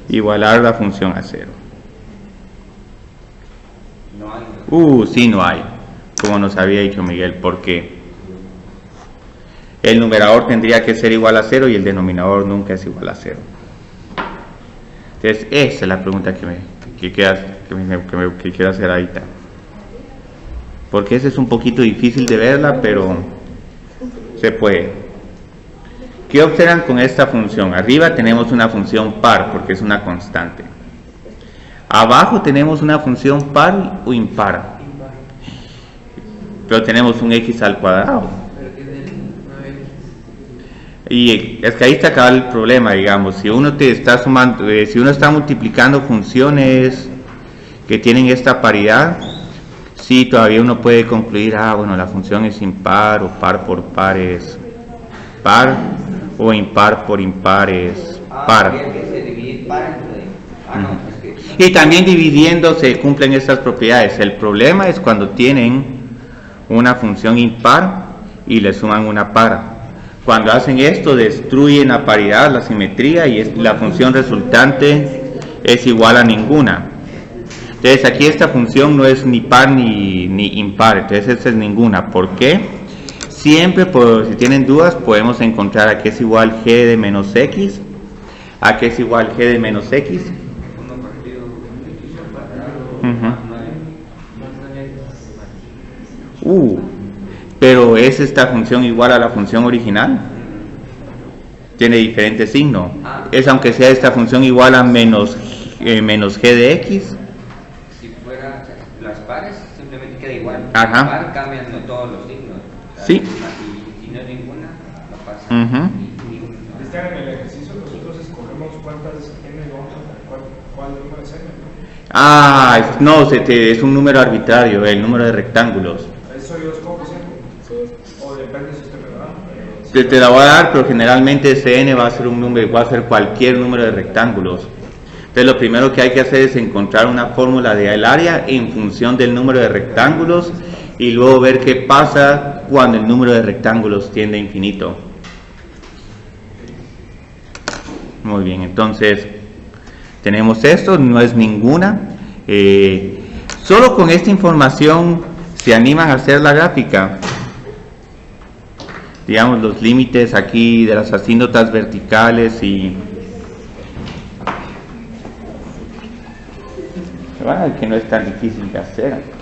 Igualar la función a 0. Sí, no hay, como nos había dicho Miguel, porque el numerador tendría que ser igual a 0 y el denominador nunca es igual a 0. Entonces esa es la pregunta que quiero hacer ahorita, porque esa es un poquito difícil de verla, pero se puede. ¿Qué observan con esta función? Arriba tenemos una función par, porque es una constante. Abajo tenemos una función par o impar, pero tenemos un x al cuadrado. Y es que ahí está acá el problema, digamos. Si uno está multiplicando funciones que tienen esta paridad, sí, todavía uno puede concluir, bueno, la función es impar, o par por par es par, o impar por impar es par. Y también dividiendo se cumplen estas propiedades. El problema es cuando tienen una función impar y le suman una par. Cuando hacen esto, destruyen la paridad, la simetría, y la función resultante es igual a ninguna. Entonces aquí esta función no es ni par ni impar, entonces esta es ninguna. ¿Por qué? Siempre, si tienen dudas, podemos encontrar a qué es igual g de menos x, a qué es igual g de menos x. Pero ¿es esta función igual a la función original? Tiene diferente signo. Es, aunque sea esta función igual a menos g de x. Si fuera las pares, simplemente queda igual. Ajá. Par cambian todos los signos. Sí. Si no es ninguna, no pasa. En el ejercicio nosotros escogemos cuántas n vamos a cuál número es n. No, es un número arbitrario, el número de rectángulos. Eso yo escojo siempre. Sí. Te la voy a dar, pero generalmente ese n va a ser un número, va a ser cualquier número de rectángulos. Entonces lo primero que hay que hacer es encontrar una fórmula del área en función del número de rectángulos y luego ver qué pasa cuando el número de rectángulos tiende a infinito. Muy bien, entonces tenemos esto, no es ninguna. Solo con esta información se animan a hacer la gráfica. Digamos los límites aquí de las asíntotas verticales y que no es tan difícil de hacer.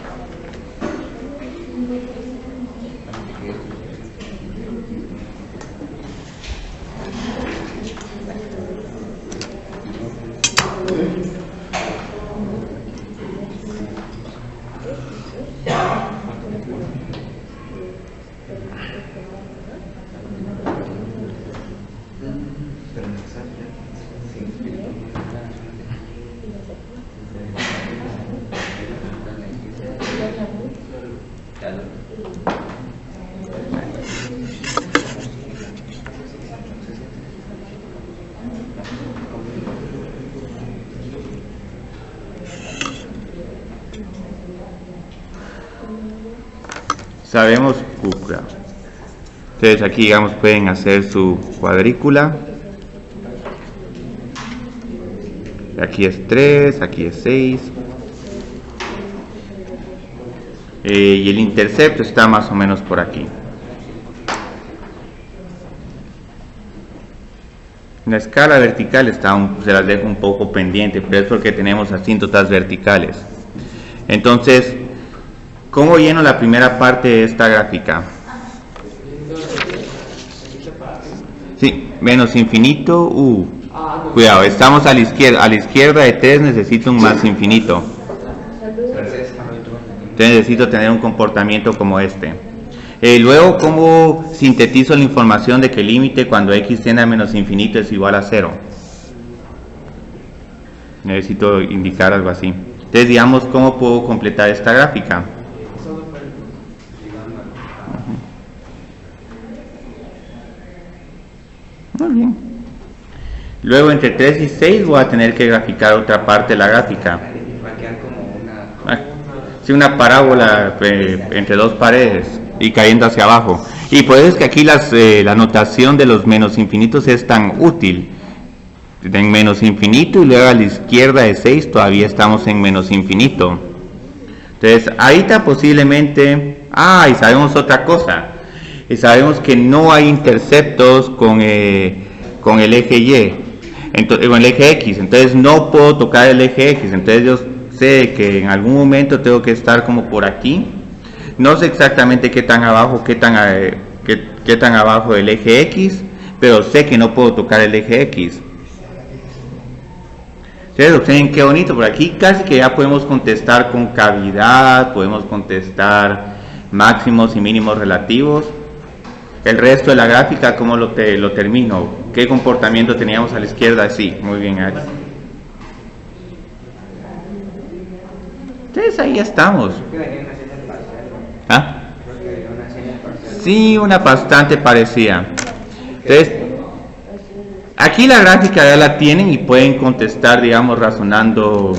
Sabemos cucra. Entonces aquí digamos pueden hacer su cuadrícula. Aquí es 3, aquí es 6. Y el intercepto está más o menos por aquí. La escala vertical está se las dejo un poco pendiente, pero es porque tenemos asíntotas verticales. Entonces, ¿cómo lleno la primera parte de esta gráfica? Sí, menos infinito, cuidado, estamos a la izquierda de 3 necesito un más infinito. Entonces necesito tener un comportamiento como este. Luego, ¿cómo sintetizo la información de que el límite cuando x tiende a menos infinito es igual a 0? Necesito indicar algo así. Entonces, digamos, ¿cómo puedo completar esta gráfica? Muy bien. Luego, entre 3 y 6 voy a tener que graficar otra parte de la gráfica. Sí, una parábola entre dos paredes y cayendo hacia abajo. Y por eso es que aquí la notación de los menos infinitos es tan útil. En menos infinito y luego a la izquierda de 6 todavía estamos en menos infinito. Entonces ahorita posiblemente, y sabemos otra cosa, y sabemos que no hay interceptos con el eje Y, con el eje X, entonces no puedo tocar el eje X, entonces yo sé que en algún momento tengo que estar como por aquí. No sé exactamente qué tan abajo, qué tan abajo del eje X, pero sé que no puedo tocar el eje X. Ustedes observen qué bonito, por aquí casi que ya podemos contestar con cavidad, podemos contestar máximos y mínimos relativos. El resto de la gráfica, ¿cómo lo termino? ¿Qué comportamiento teníamos a la izquierda? Sí, muy bien, Alex. Entonces ahí estamos. Sí, una bastante parecida. Entonces, aquí la gráfica ya la tienen y pueden contestar, digamos, razonando,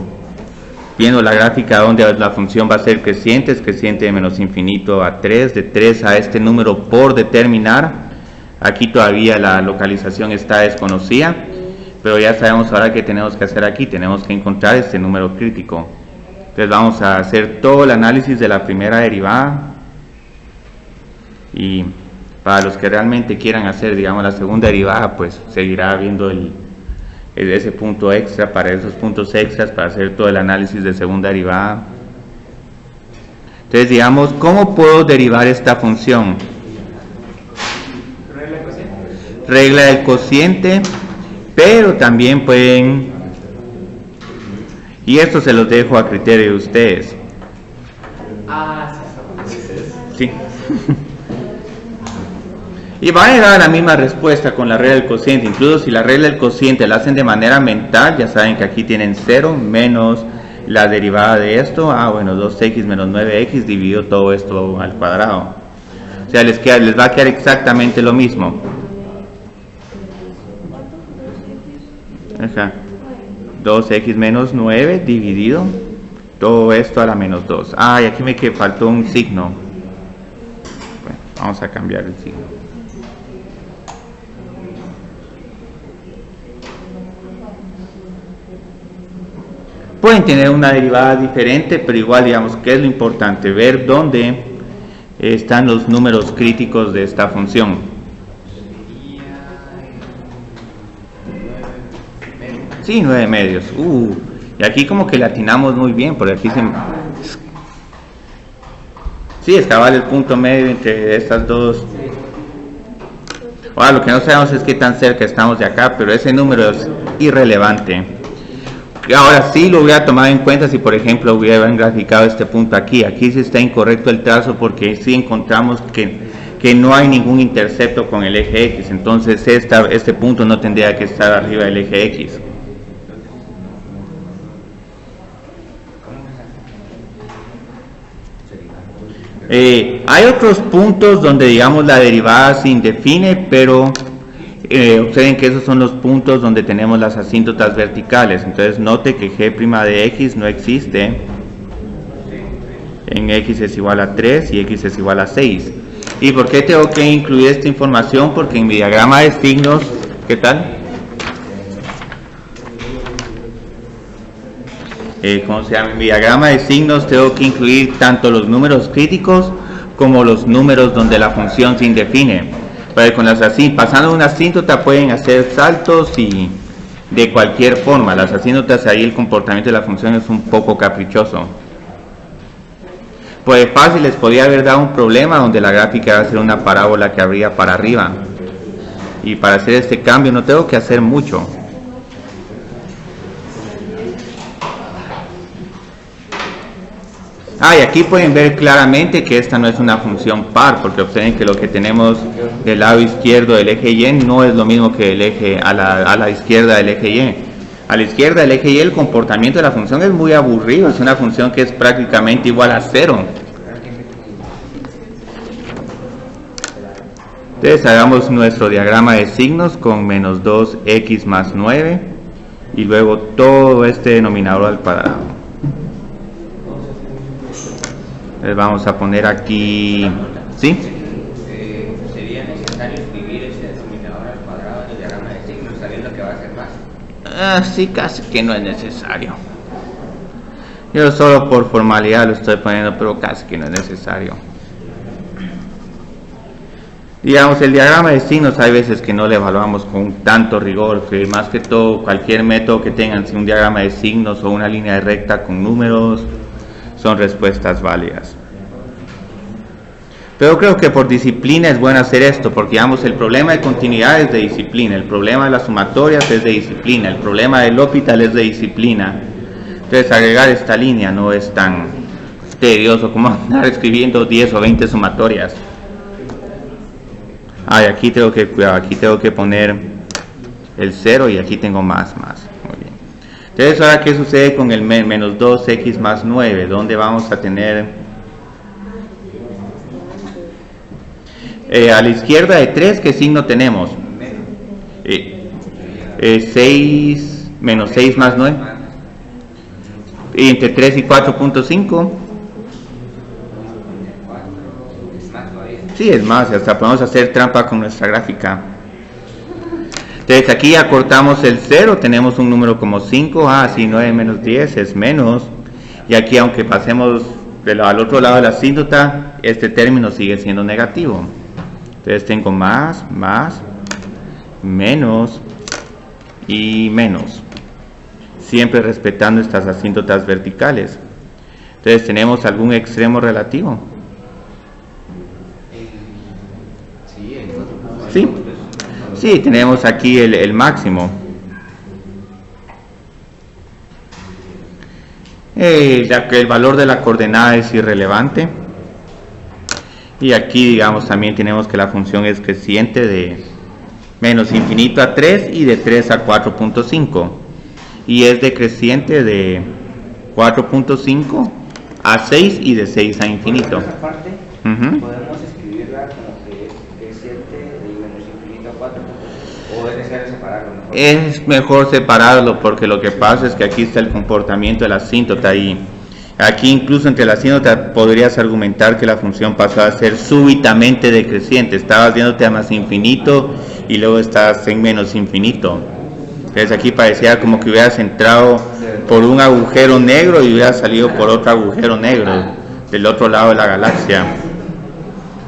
viendo la gráfica donde la función va a ser creciente, es creciente de menos infinito a 3, de 3 a este número por determinar. Aquí todavía la localización está desconocida, pero ya sabemos ahora qué tenemos que hacer aquí, tenemos que encontrar este número crítico. Entonces vamos a hacer todo el análisis de la primera derivada y para los que realmente quieran hacer, digamos, la segunda derivada, pues seguirá viendo ese punto extra, para esos puntos extras, para hacer todo el análisis de segunda derivada. Entonces, digamos, ¿cómo puedo derivar esta función? Regla del cociente, pero también pueden, y esto se los dejo a criterio de ustedes. Sí. Y van a llegar a la misma respuesta con la regla del cociente. Incluso si la regla del cociente la hacen de manera mental, ya saben que aquí tienen 0 menos la derivada de esto. Bueno, 2x menos 9x dividido todo esto al cuadrado. O sea, les va a quedar exactamente lo mismo. Ajá. 2x menos 9 dividido todo esto a la menos 2. Ah, y aquí me faltó un signo. Bueno, vamos a cambiar el signo. Pueden tener una derivada diferente, pero igual, digamos, ¿qué es lo importante? Ver dónde están los números críticos de esta función. Sí, 9 medios. Y aquí como que le atinamos muy bien, porque aquí se... Sí, es cabal el punto medio entre estas dos. Ahora, lo que no sabemos es qué tan cerca estamos de acá, pero ese número es irrelevante. Ahora sí lo voy a tomar en cuenta si, por ejemplo, hubieran graficado este punto aquí. Aquí sí está incorrecto el trazo porque sí encontramos que no hay ningún intercepto con el eje X. Entonces este punto no tendría que estar arriba del eje X. Hay otros puntos donde, digamos, la derivada se indefine, pero observen que esos son los puntos donde tenemos las asíntotas verticales. Entonces note que g' de x no existe en x es igual a 3 y x es igual a 6. ¿Y por qué tengo que incluir esta información? Porque en mi diagrama de signos, ¿qué tal? ¿Cómo se llama? En mi diagrama de signos tengo que incluir tanto los números críticos como los números donde la función se indefine. Pero con las pasando una asíntota pueden hacer saltos y de cualquier forma. Las asíntotas, ahí el comportamiento de la función es un poco caprichoso. Pues fácil, les podría haber dado un problema donde la gráfica va a ser una parábola que abría para arriba. Y para hacer este cambio no tengo que hacer mucho. Y aquí pueden ver claramente que esta no es una función par, porque observen que lo que tenemos del lado izquierdo del eje Y no es lo mismo que el eje a la izquierda del eje Y. A la izquierda del eje Y el comportamiento de la función es muy aburrido, es una función que es prácticamente igual a 0. Entonces hagamos nuestro diagrama de signos con menos 2x más 9 y luego todo este denominador al cuadrado. Les vamos a poner aquí, ¿sí? ¿Sería necesario escribir ese denominador al cuadrado del diagrama de signos sabiendo que va a ser más? Sí, casi que no es necesario. Yo solo por formalidad lo estoy poniendo, pero casi que no es necesario. Digamos, el diagrama de signos hay veces que no lo evaluamos con tanto rigor, que más que todo cualquier método que tengan, si un diagrama de signos o una línea recta con números, son respuestas válidas. Pero creo que por disciplina es bueno hacer esto, porque digamos el problema de continuidad es de disciplina, el problema de las sumatorias es de disciplina, el problema del L'Hopital es de disciplina. Entonces agregar esta línea no es tan tedioso como andar escribiendo 10 o 20 sumatorias. Y aquí tengo que cuidar, aquí tengo que poner el 0 y aquí tengo más. Muy bien. Entonces, ahora, ¿qué sucede con el menos 2x más 9? ¿Dónde vamos a tener? A la izquierda de 3, ¿qué signo tenemos? 6, menos 6 más 9. Y entre 3 y 4.5. Sí, es más, hasta podemos hacer trampa con nuestra gráfica. Entonces aquí acortamos el 0, tenemos un número como 5, sí, 9 menos 10 es menos, y aquí aunque pasemos al otro lado de la asíntota, este término sigue siendo negativo. Entonces tengo más, menos y menos, siempre respetando estas asíntotas verticales. Entonces tenemos algún extremo relativo. Sí, tenemos aquí el máximo. El valor de la coordenada es irrelevante. Y aquí, digamos, también tenemos que la función es creciente de menos infinito a 3 y de 3 a 4.5. Y es decreciente de 4.5 a 6 y de 6 a infinito. Por esa parte, podemos escribirla queda como que es 7 y menos infinito a 4, o es necesario separarlo mejor. Es mejor separarlo porque lo que pasa es que aquí está el comportamiento de la asíntota y aquí incluso entre la asíntota podrías argumentar que la función pasó a ser súbitamente decreciente, estabas yéndote a más infinito y luego estás en menos infinito. Entonces aquí parecía como que hubieras entrado por un agujero negro y hubieras salido por otro agujero negro del otro lado de la galaxia.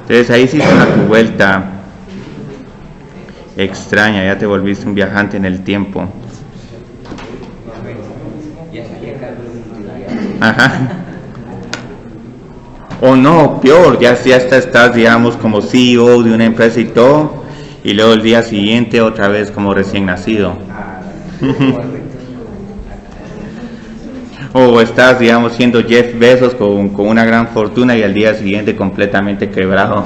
Entonces ahí sí hizo una tu vuelta extraña, ya te volviste un viajante en el tiempo. Ajá. O no, peor, ya estás, digamos, como CEO de una empresa y todo, y luego el día siguiente otra vez como recién nacido. O estás, digamos, siendo Jeff Bezos con una gran fortuna y al día siguiente completamente quebrado.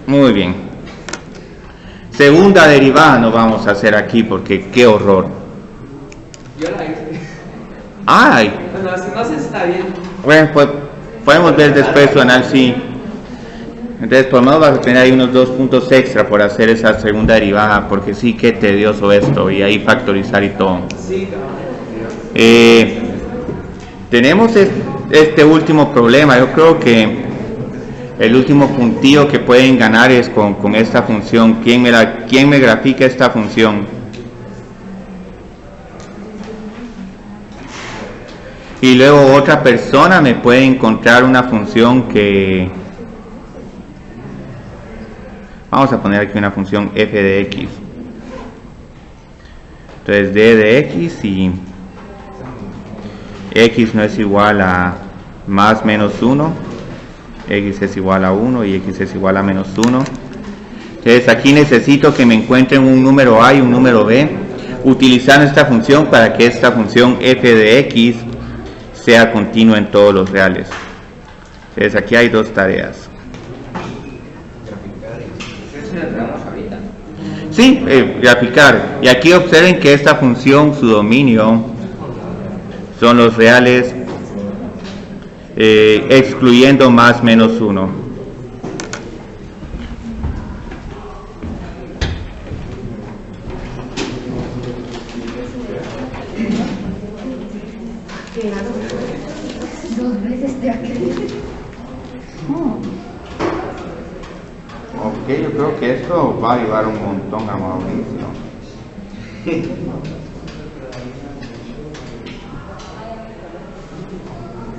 Muy bien. Segunda derivada no vamos a hacer aquí porque qué horror. Yo la hice. ¡Ay! No sé si está bien. Bueno, pues podemos ver después su análisis. Entonces, por lo menos vas a tener ahí unos 2 puntos extra por hacer esa segunda derivada, porque sí, qué tedioso esto, y ahí factorizar y todo. Sí, tenemos este último problema. Yo creo que el último puntillo que pueden ganar es con esta función. ¿Quién me grafica esta función? Y luego otra persona me puede encontrar una función que... Vamos a poner aquí una función f de x. Entonces d de x y x no es igual a más menos 1, x es igual a 1 y x es igual a menos 1. Entonces aquí necesito que me encuentren un número a y un número b, utilizando esta función para que esta función f de x sea continua en todos los reales. Entonces aquí hay 2 tareas. Sí, graficar. Y aquí observen que esta función, su dominio, son los reales excluyendo más menos 1. Dos veces te ha creído. Ok, yo creo que esto va a ayudar un montón a Mauricio.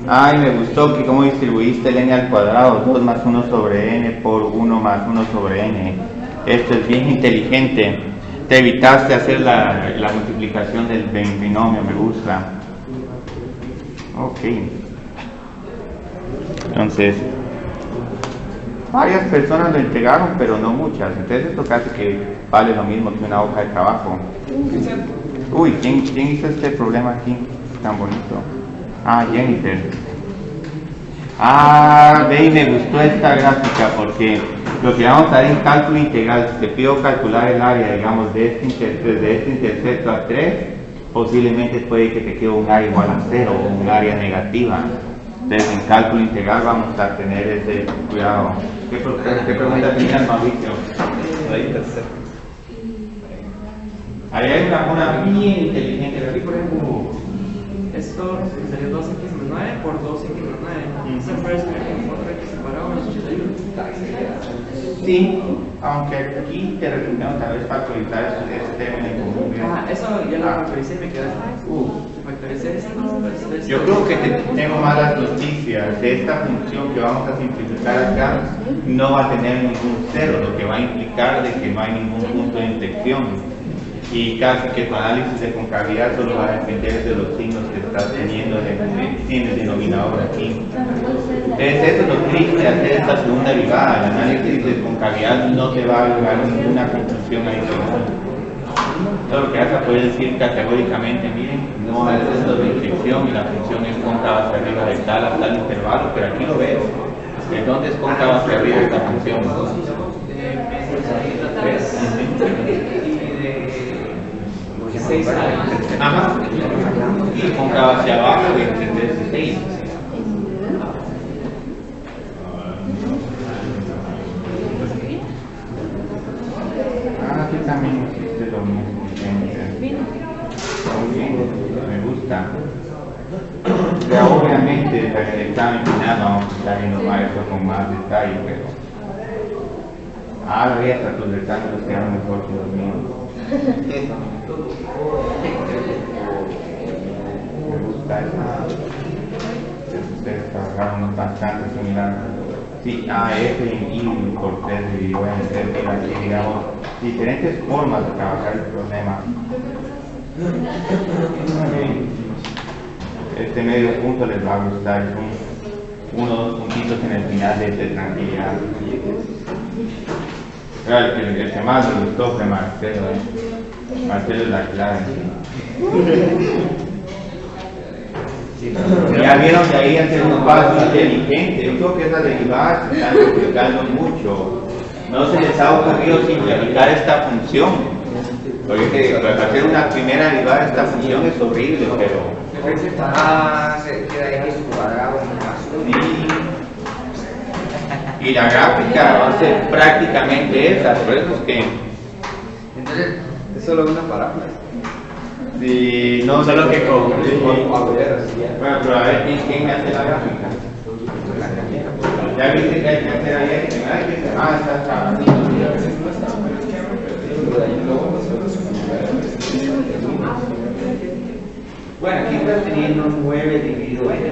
Ay, me gustó que cómo distribuiste el n al cuadrado, 2 más 1 sobre n por 1 más 1 sobre n. Esto es bien inteligente. Te evitaste hacer la multiplicación del binomio, me gusta. Ok. Entonces, varias personas lo entregaron, pero no muchas. Entonces esto casi que vale lo mismo que una hoja de trabajo. Uy, ¿quién hizo este problema aquí? Tan bonito. Ah, Jennifer. Ah, ve, y me gustó esta gráfica porque lo que vamos a ver en cálculo integral, si te pido calcular el área, digamos, de este intercepto a 3, posiblemente puede que te quede un área igual a 0 o un área negativa. Entonces en cálculo integral vamos a tener ese cuidado. ¿Qué pregunta tenías, Mauricio? Ahí hay una bien inteligente. Aquí, por ejemplo, esto sería 2x menos 9 por 2x menos 9. Esa parece que por 3 separado es 81. Sí, aunque aquí te recomiendo tal vez factorizar ese término en común. Eso ya lo factoricé y me quedé. Factoricé esto. Yo creo que tengo malas noticias. Esta función que vamos a simplificar acá no va a tener ningún cero, lo que va a implicar de que no hay ningún punto de inflexión. Y casi que tu análisis de concavidad solo va a depender de los signos que estás teniendo en el denominador aquí. Entonces eso es lo triste de hacer esta segunda derivada. El análisis de concavidad no te va a llevar a ninguna conclusión adicional. Todo lo que vas a poder decir categóricamente, miren, no es esto de inflexión y la función es cóncava hacia arriba de tal a tal intervalo, pero aquí lo ves. ¿De dónde es cóncava hacia arriba esta función? 16 años. Ajá. Y compraba hacia abajo 23, 16. Aquí también existe lo mismo. Muy bien, me gusta. Ya obviamente para el examen final vamos a estar viendo más esto con más detalle, pero ahora hasta tus rectángulos quedan mejor que los míos. Me gusta esa. Ustedes trabajaron bastante similar. Sí, F y I por 3 dividido en 3, mira, aquí digamos diferentes formas de trabajar el problema. Este medio punto les va a gustar, son uno o dos puntitos en el final de tranquilidad. Claro, el que más me gustó fue Marcelo, Marcelo es la clave. Ya vieron que ahí hacer un paso inteligente. Yo creo que esas derivadas se están complicando mucho. No se les ha ocurrido simplificar esta función. Porque para hacer una primera derivada de esta función es horrible, pero se queda X cuadrado más 1. y la gráfica va a ser prácticamente esa, por eso es que Entonces, es solo una parábola. si no Solo que con bueno, pero a ver quién hace la gráfica. Ya viste que hay que hacer ahí, está. Bueno, aquí estás teniendo 9 dividido n.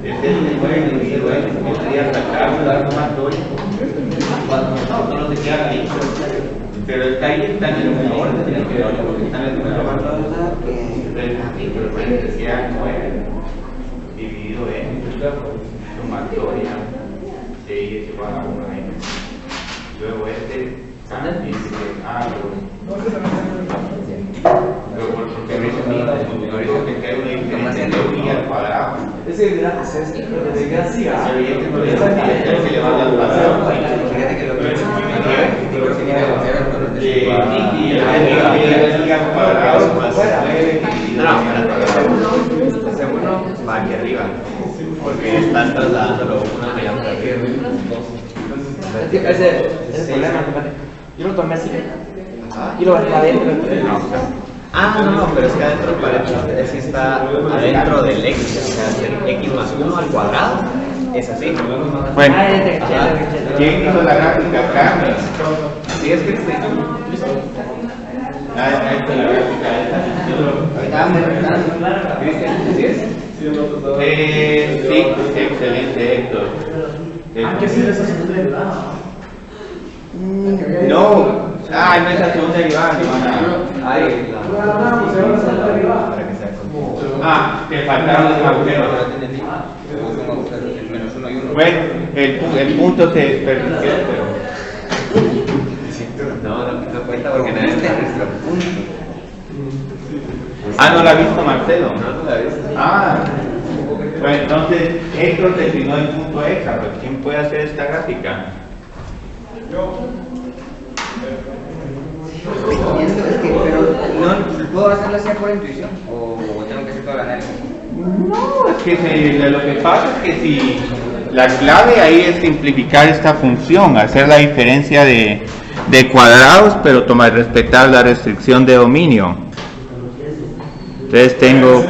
Este es el 9 dividido n, que sería sacarlo, algo más lógico. No, solo te queda ahí. Pero está ahí, está en el mismo orden, está en el mismo orden. Pero puede que sea 9 dividido n, sumatoria de y es igual a 1n. Luego este, porque me dice que hay una diferencia de pi al cuadrado. Es evidente, es evidencia. Se le va a dar al cuadrado. Fíjate que lo que segundo va aquí arriba, porque están trasladándolo uno de la aquí arriba. Ese es el problema, yo lo tomé así y lo bajé adentro. No, pero es que adentro parece, es que está adentro del x, o sea, hacer x más 1 al cuadrado, es así. Bueno, ¿quién hizo la gráfica? Carmen. Así es, Cristian. Ahí está la gráfica. Cristian, ¿así es? Sí, excelente, Héctor. ¿Qué sirve esa segunda derivada? No, no es la segunda derivada, hermana. Ahí, Te faltaron los agujeros. el menos 1 y 1. Bueno, el punto se desperdició, pero No quito cuenta porque nadie está nuestro punto. no la ha visto Marcelo. No la viste. Pues entonces Héctor definió el punto extra, pero ¿quién puede hacer esta gráfica? Pero no puedo hacerlo así por intuición o tengo que hacer todo el análisis. No, es que lo que pasa es que si la clave ahí es simplificar esta función, hacer la diferencia de cuadrados, pero respetar la restricción de dominio. Entonces tengo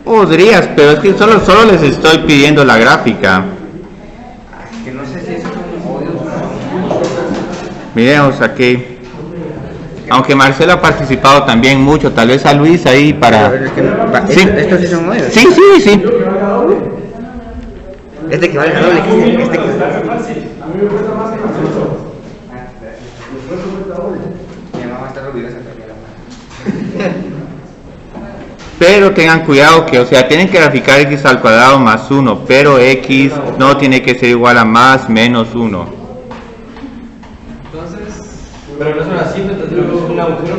podrías, pero es que solo les estoy pidiendo la gráfica. Que no sé si eso es un odio o no. Miremos aquí. Aunque Marcelo ha participado también mucho, tal vez a Luis ahí para... Sí. ¿Estos sí son odios? Sí. Este que vale a doble, este que A mí me cuesta más que nosotros. mi mamá está orgullosa también. Pero tengan cuidado que, tienen que graficar x al cuadrado más 1, pero x no tiene que ser igual a más menos 1. Pero no son así, entonces tenemos un agujero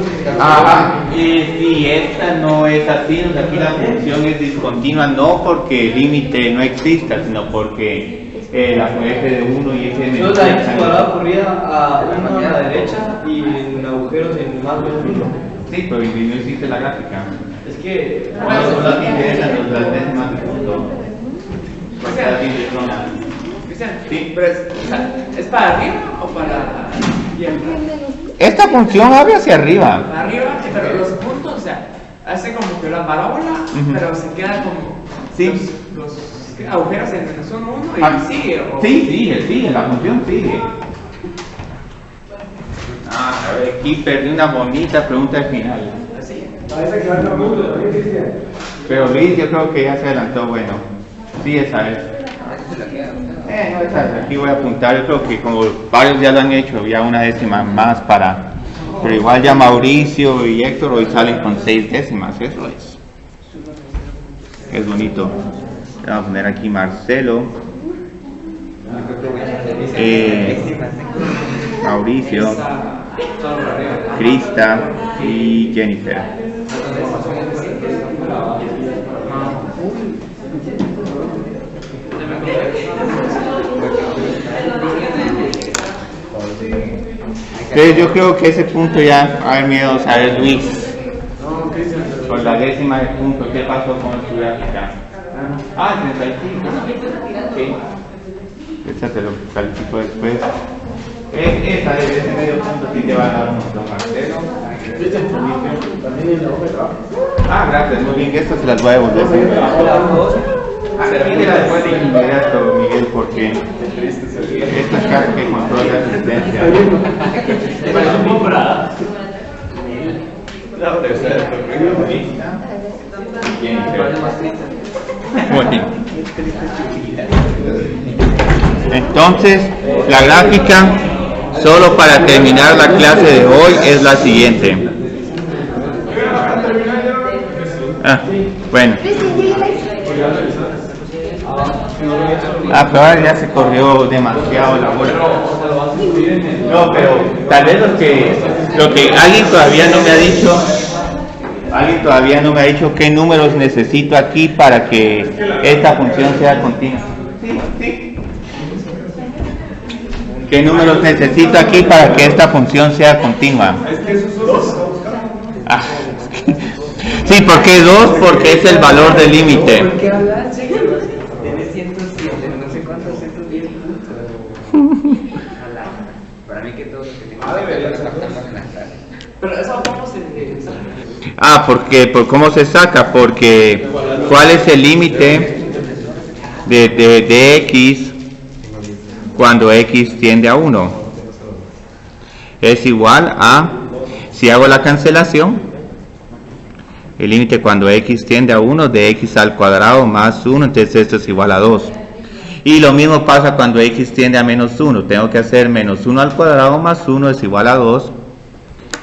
que Y esta no es así, aquí la función es discontinua, no porque el límite no exista, sino porque la f de 1 y f de menos 1. Entonces la x cuadrada corría a 1 a la derecha y en agujeros en más de 1. Sí, pero no hiciste la gráfica. Es que... No las diferencias de las décimas de punto. Sí, pero ¿es para arriba o para izquierda? Esta función abre hacia arriba. Para arriba, sí, pero los puntos, o sea, hace como que la parábola, pero se queda como los agujeros en menos 1, 1 y sigue. ¿O? Sí, sigue, la función sigue. A ver, aquí perdí una bonita pregunta al final. Así. Pero Luis, yo creo que ya se adelantó, bueno. Sí, esa es. No, esa es. Aquí voy a apuntar, yo creo que como varios ya lo han hecho, ya una décima más para... Pero igual ya Mauricio y Héctor hoy salen con 6 décimas, eso es. Es bonito. Vamos a poner aquí Marcelo. Mauricio. Krista y Jennifer. Entonces yo creo que ese punto ya, a ver, miedo, saber Luis, por la décima de punto, ¿qué pasó con su gráfica? 35. Sí. Esta te lo califico después. Esta de ese medio punto sí te va a dar un montón, Marcelo. Gracias, muy bien, estas se las voy a devolver. Después de inmediato, Miguel, porque esta es casi que control de asistencia. Bueno. Entonces, la gráfica, solo para terminar la clase de hoy, es la siguiente. Bueno. Pero ahora ya se corrió demasiado la bola. No, pero tal vez lo que alguien todavía no me ha dicho qué números necesito aquí para que esta función sea continua. Sí. ¿Qué números necesito aquí para que esta función sea continua? Sí, ¿por qué 2? Porque es el valor del límite. Tiene 107, no sé cuántos 110 puntos. Para mí que todos los que tengo que captamos en la clase. Pero eso vamos en porque ¿cómo se saca? Porque ¿cuál es el límite de x cuando x tiende a 1? Es igual a, si hago la cancelación, el límite cuando x tiende a 1 de x al cuadrado más 1, entonces esto es igual a 2. Y lo mismo pasa cuando x tiende a menos 1, tengo que hacer menos 1 al cuadrado más 1 es igual a 2.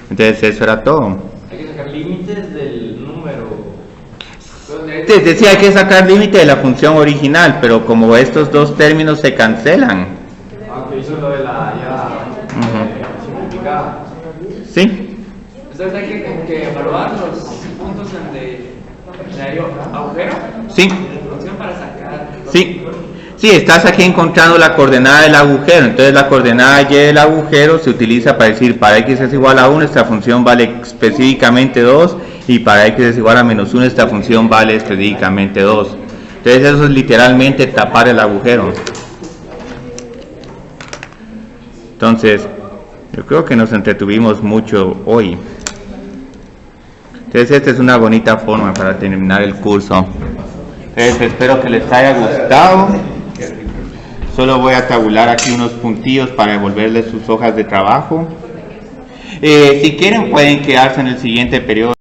Entonces eso era todo. Hay que sacar límites del número. Te decía, hay que sacar límite de la función original, pero como estos dos términos se cancelan. Que hizo lo de la ya simplificada. ¿Sí? Entonces hay que evaluar los puntos donde hay agujero. Sí. Para sacar. Sí, estás aquí encontrando la coordenada del agujero, entonces la coordenada y del agujero se utiliza para decir para x es igual a 1, esta función vale específicamente 2, y para x es igual a menos 1, esta función vale específicamente 2. Entonces eso es literalmente tapar el agujero. Entonces, yo creo que nos entretuvimos mucho hoy. Entonces esta es una bonita forma para terminar el curso. Entonces espero que les haya gustado. Solo voy a tabular aquí unos puntillos para devolverles sus hojas de trabajo. Si quieren pueden quedarse en el siguiente periodo.